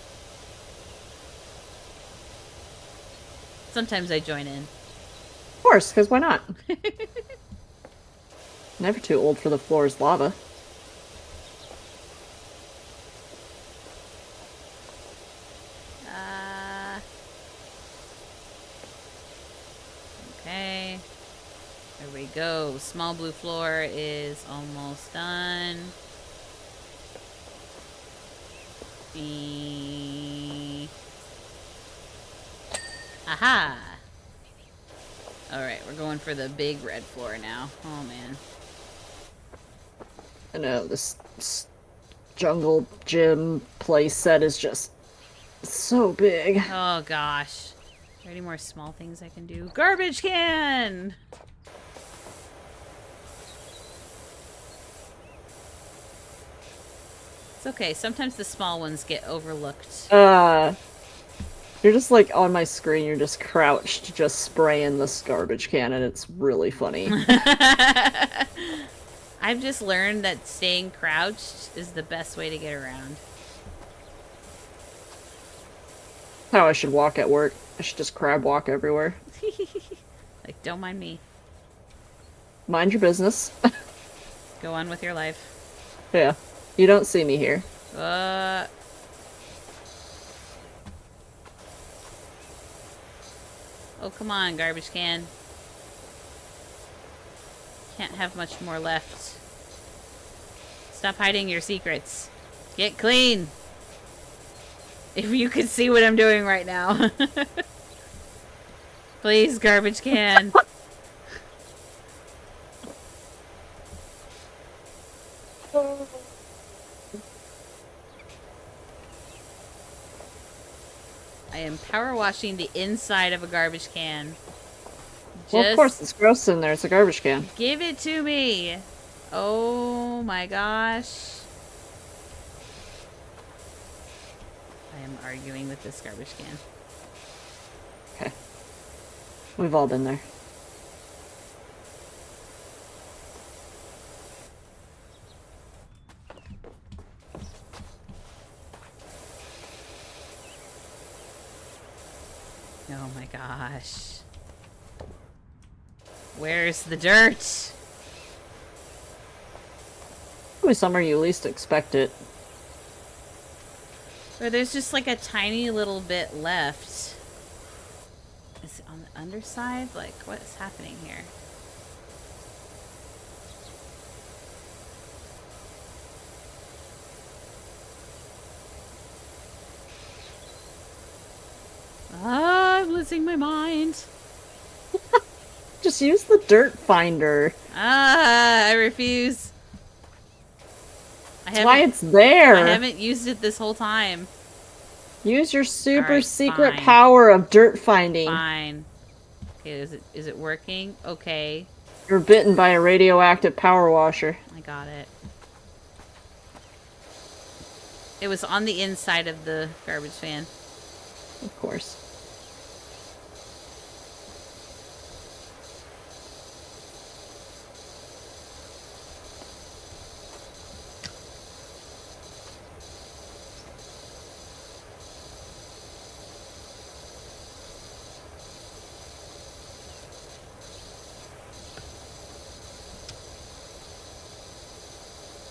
Sometimes I join in. Of course, because why not? Never too old for the floor's lava. Okay. There we go. Small blue floor is almost done. Aha! Alright, we're going for the big red floor now. Oh, man. I know, this jungle gym place set is just so big. Oh, gosh. Are there any more small things I can do? Garbage can! It's okay. Sometimes the small ones get overlooked. You're just like on my screen, you're just crouched, just spraying this garbage can, and it's really funny. I've just learned that staying crouched is the best way to get around. How I should walk at work. I should just crab walk everywhere. Like, don't mind me. Mind your business. Go on with your life. Yeah. You don't see me here. Oh, come on, garbage can. Can't have much more left. Stop hiding your secrets. Get clean. If you could see what I'm doing right now. Please, garbage can. I am power washing the inside of a garbage can. Well, of course, it's gross in there. It's a garbage can. Give it to me. Oh my gosh. I am arguing with this garbage can. Okay. We've all been there. Oh my gosh. Where's the dirt? Probably somewhere you least expect it. Or there's just like a tiny little bit left. Is it on the underside? Like, what is happening here? Ah, I'm losing my mind. Just use the dirt finder. Ah, I refuse. That's why it's there. I haven't used it this whole time. Use your super Alright, secret fine. power of dirt finding. Fine. Okay, is it working? Okay. You're bitten by a radioactive power washer. I got it. It was on the inside of the garbage can. Of course.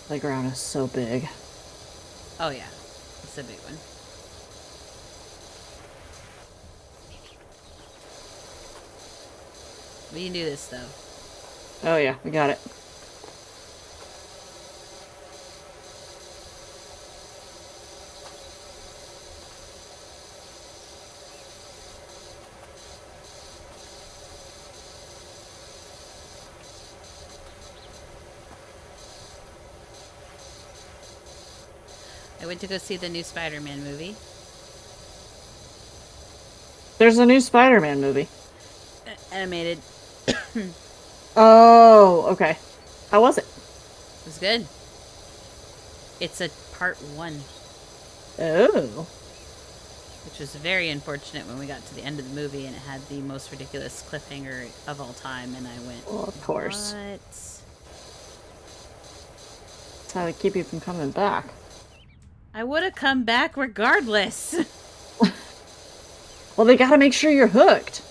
The ground is so big. Oh yeah, it's a big one. We can do this though. Oh yeah, we got it. I went to go see the new Spider-Man movie. There's a new Spider-Man movie. Animated. Oh, okay. How was it? It was good. It's a part 1. Oh. Which was very unfortunate when we got to the end of the movie and it had the most ridiculous cliffhanger of all time, and I went, Well, of course. what? That's how they keep you from coming back. I would have come back regardless. Well, they gotta make sure you're hooked.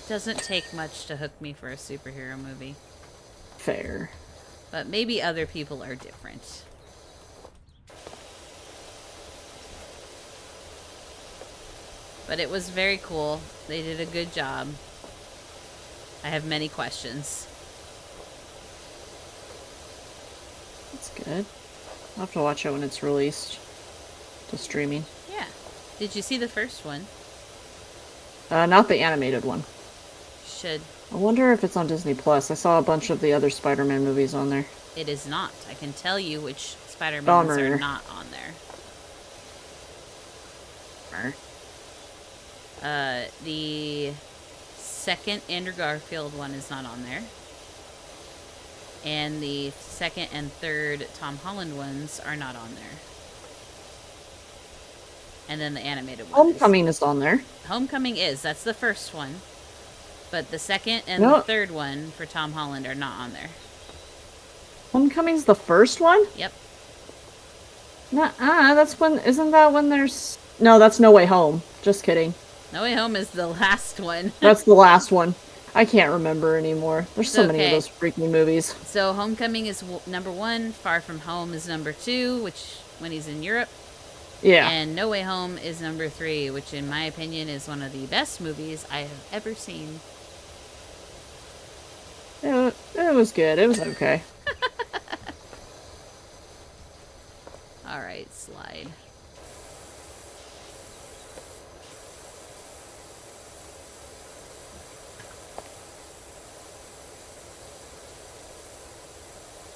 Doesn't take much to hook me for a superhero movie. Fair. But maybe other people are different. But it was very cool. They did a good job. I have many questions. That's good. I'll have to watch it when it's released to streaming. Yeah. Did you see the first one? Not the animated one. Should. I wonder if it's on Disney Plus. I saw a bunch of the other Spider-Man movies on there. It is not. I can tell you which Spider-Mans Bummer. are not on there. The second Andrew Garfield one is not on there. And the second and third Tom Holland ones are not on there. And then the animated one. Homecoming is on there. Homecoming is. That's the first one. But the second and the third one for Tom Holland are not on there. Homecoming's the first one? Yep. Nuh-uh, that's when... Isn't that when there's... No, that's No Way Home. Just kidding. No Way Home is the last one. That's the last one. I can't remember anymore. There's so many of those freaking movies. So Homecoming is number 1. Far From Home is number 2, which when he's in Europe. Yeah. And No Way Home is number 3, which in my opinion is one of the best movies I have ever seen. It was good. It was okay. Alright, slide.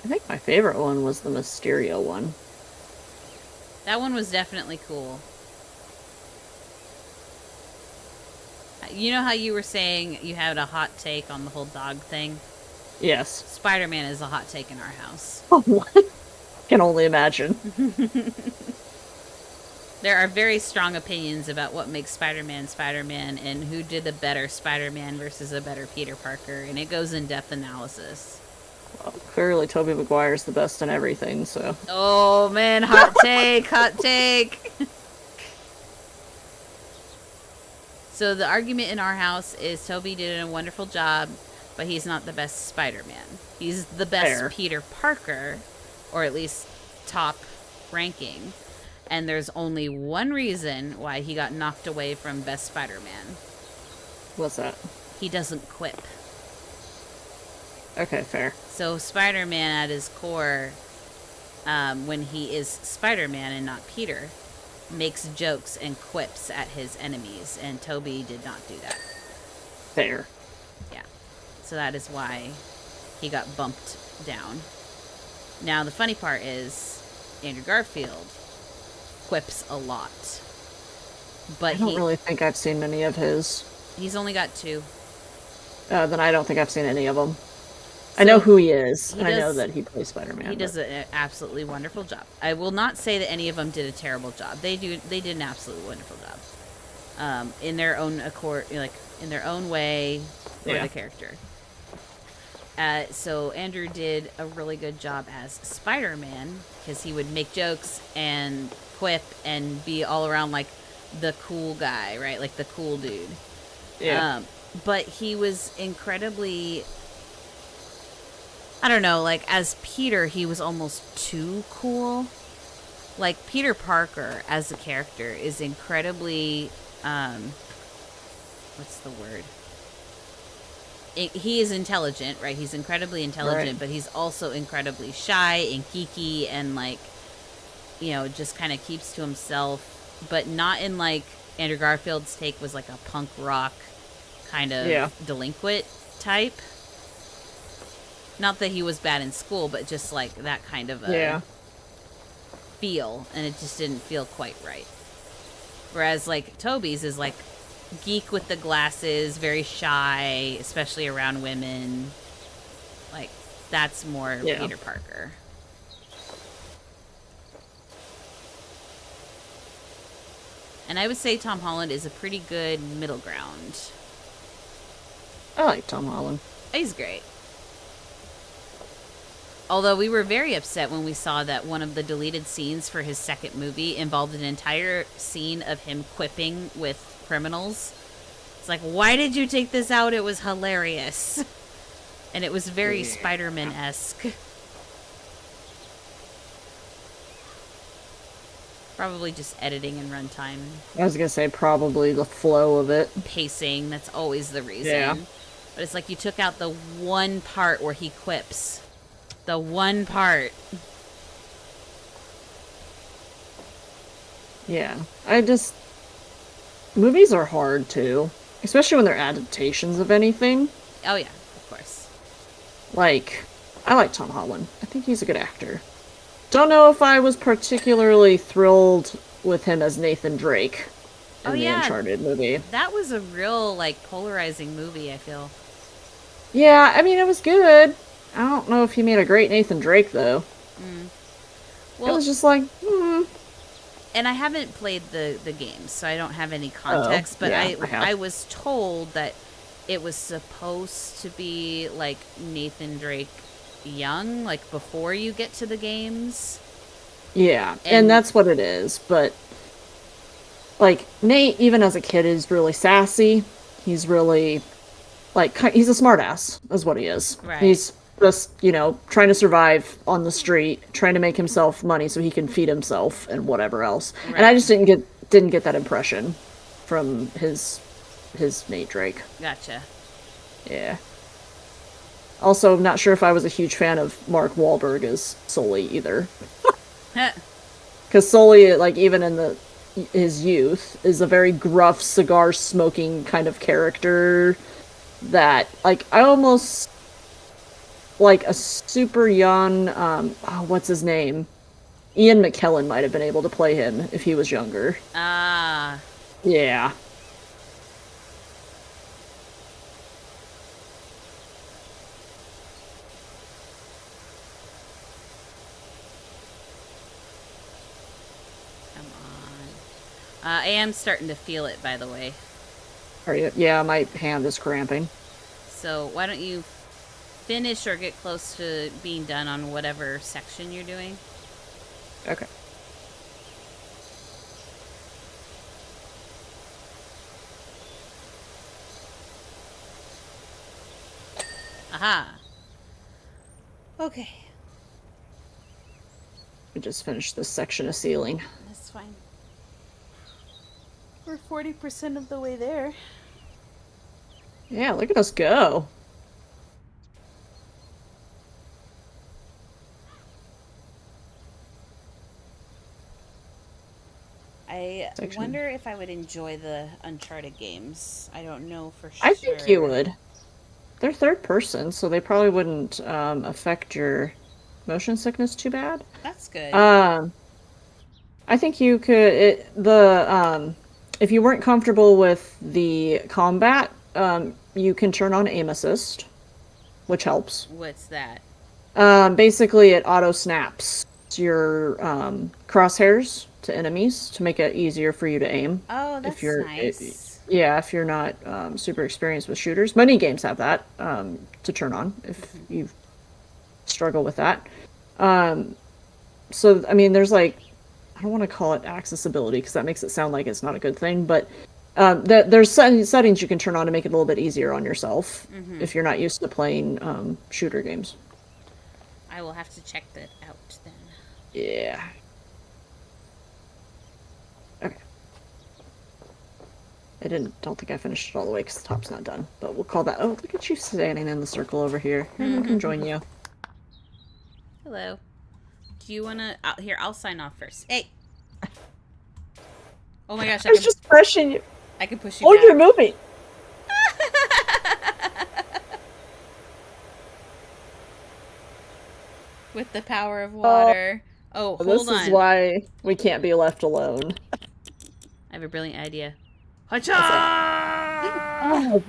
I think my favorite one was the Mysterio one. That one was definitely cool. You know how you were saying you had a hot take on the whole dog thing? Yes. Spider-Man is a hot take in our house. Oh, what? Can only imagine. There are very strong opinions about what makes Spider-Man Spider-Man and who did a better Spider-Man versus a better Peter Parker, and it goes in-depth analysis. Well, clearly Tobey Maguire's the best in everything, so... Oh, man, hot take, hot take! So the argument in our house is Tobey did a wonderful job, but he's not the best Spider-Man. He's the best Peter Parker, or at least top ranking. And there's only one reason why he got knocked away from best Spider-Man. What's that? He doesn't quip. Okay, fair. So Spider-Man at his core, when he is Spider-Man and not Peter, makes jokes and quips at his enemies, and Toby did not do that. Fair. Yeah. So that is why he got bumped down. Now, the funny part is Andrew Garfield quips a lot. But I don't really think I've seen many of his. he's only got 2. Then I don't think I've seen any of them. So I know who he is, he and I know does- that he plays Spider-Man. He but- does an absolutely wonderful job. I will not say that any of them did a terrible job. They did an absolutely wonderful job. In their own accord, like in their own way for Yeah. the character. So Andrew did a really good job as Spider-Man because he would make jokes and quip and be all around like the cool guy, right? Like the cool dude. Yeah. But he was incredibly, I don't know, like as Peter, he was almost too cool. Like Peter Parker as a character is incredibly, what's the word? He is intelligent, right? He's incredibly intelligent, Right. but he's also incredibly shy and geeky and like, you know, just kind of keeps to himself, but not in like Andrew Garfield's take was like a punk rock kind of Yeah. delinquent type. Not that he was bad in school, but just like that kind of a Yeah. feel, and it just didn't feel quite right. Whereas like Toby's is like geek with the glasses, very shy, especially around women. Like that's more Yeah. Peter Parker. And I would say Tom Holland is a pretty good middle ground. I like Tom Holland. He's great. Although we were very upset when we saw that one of the deleted scenes for his second movie involved an entire scene of him quipping with criminals. It's like, why did you take this out? It was hilarious. And it was very Yeah. Spider-Man-esque. Probably just editing and runtime. I was gonna say probably the flow of it. Pacing, that's always the reason. Yeah. But it's like you took out the one part where he quips. The one part. Yeah. Movies are hard too, especially when they're adaptations of anything. Oh yeah, of course. Like, I like Tom Holland. I think he's a good actor. Don't know if I was particularly thrilled with him as Nathan Drake in Oh, the yeah. Uncharted movie. That was a real like polarizing movie, I feel. Yeah, I mean, it was good. I don't know if he made a great Nathan Drake, though. It Well, was just like, and I haven't played the games, so I don't have any context, but yeah, I I have. I was told that it was supposed to be like Nathan Drake young, like before you get to the games. yeah, And- and that's what it is. But, like, Nate, even as a kid, is really sassy. He's really, like, he's a smartass, is what he is. Right. He's just, trying to survive on the street, trying to make himself money so he can feed himself and whatever else. Right. And I just didn't get that impression from his Nate Drake. Gotcha. Yeah. Also, not sure if I was a huge fan of Mark Wahlberg as Sully either. Because Sully, like, even in his youth, is a very gruff, cigar-smoking kind of character that, like, I almost... like, a super young... what's his name? Ian McKellen might have been able to play him if he was younger. Ah, Yeah. come on. I am starting to feel it, by the way. Are you? Yeah, my hand is cramping. So why don't you finish or get close to being done on whatever section you're doing? Okay. Aha. Okay, We just finished this section of ceiling. that's fine. We're 40% of the way there. Yeah, look at us go. I Section. wonder if I would enjoy the Uncharted games. I don't know for I think you sure. would. They're third person, so they probably wouldn't affect your motion sickness too bad. That's good. Um, I think you could if you weren't comfortable with the combat, you can turn on aim assist, which helps. What's that? Basically, it auto snaps your crosshairs to enemies to make it easier for you to aim. Oh, If that's you're, nice. yeah, if you're not super experienced with shooters, many games have that to turn on if Hmm. you struggle with that. Um, so I mean, there's like I don't want to call it accessibility because that makes it sound like it's not a good thing, but there's settings you can turn on to make it a little bit easier on yourself Hmm. if you're not used to playing shooter games. I will have to check that out then. Yeah. Okay. Don't think I finished it all the way because the top's not done, but we'll call that. Oh, look at you standing in the circle over here. Everyone can join you. Hello. Do you want to? Here, I'll sign off first. Hey. Oh my gosh, I was just brushing you. I can push you Oh, you're back. moving. With the power of Oh, water. Oh, hold this is on. why we can't be left alone. I have a brilliant idea. What's that? Hacha! Oh,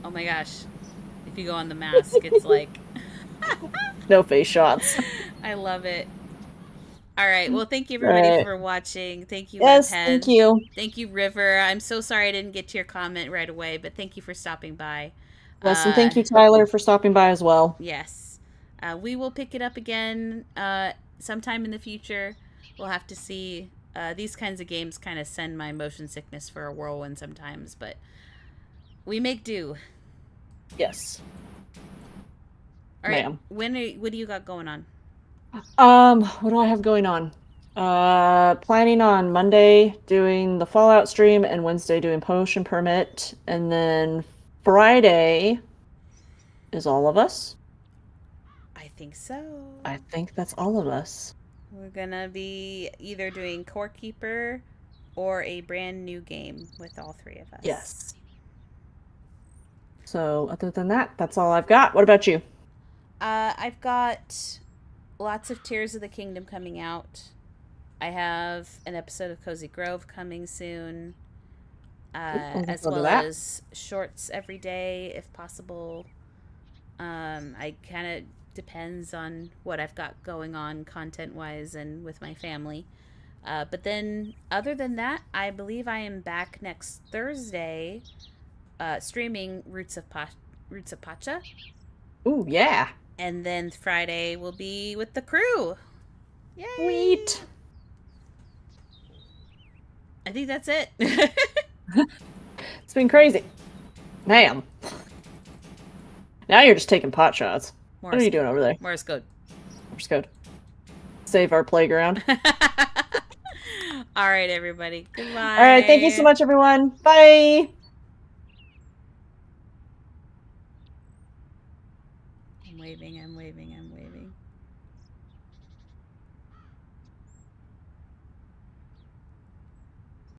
Oh my gosh. If you go on the mask, it's like. no face shots. I love it. All right. Well, thank you All everybody right. for watching. Thank you, Yes, thank Webpen. you. Thank you, River. I'm so sorry I didn't get to your comment right away, but thank you for stopping by. Yes, and Uh, thank you, Tyler, for stopping by as well. yes. We will pick it up again sometime in the future. We'll have to see. These kinds of games kind of send my motion sickness for a whirlwind sometimes, but we make do. Yes, All right. ma'am. What do you got going on? What do I have going on? Planning on Monday doing the Fallout stream and Wednesday doing Potion Permit, and then Friday is all of us. I think so. I think that's all of us. We're gonna be either doing Core Keeper or a brand new game with all three of us. Yes. So other than that, that's all I've got. What about you? I've got lots of Tears of the Kingdom coming out. I have an episode of Cozy Grove coming soon, Ooh, looking as forward to well that. as shorts every day if possible. I kind of depends on what I've got going on content wise and with my family. But then, other than that, I believe I am back next Thursday, streaming Roots of Pacha, Ooh, yeah. and then Friday will be with the crew. Yay! Sweet. I think that's it. It's been crazy. Ma'am. Now you're just taking pot shots. What are Morse, you doing over there? Morse code. Morse code. Save our playground. All right, everybody. All right, thank you so Goodbye. much, everyone. Bye. I'm waving. I'm waving. I'm waving.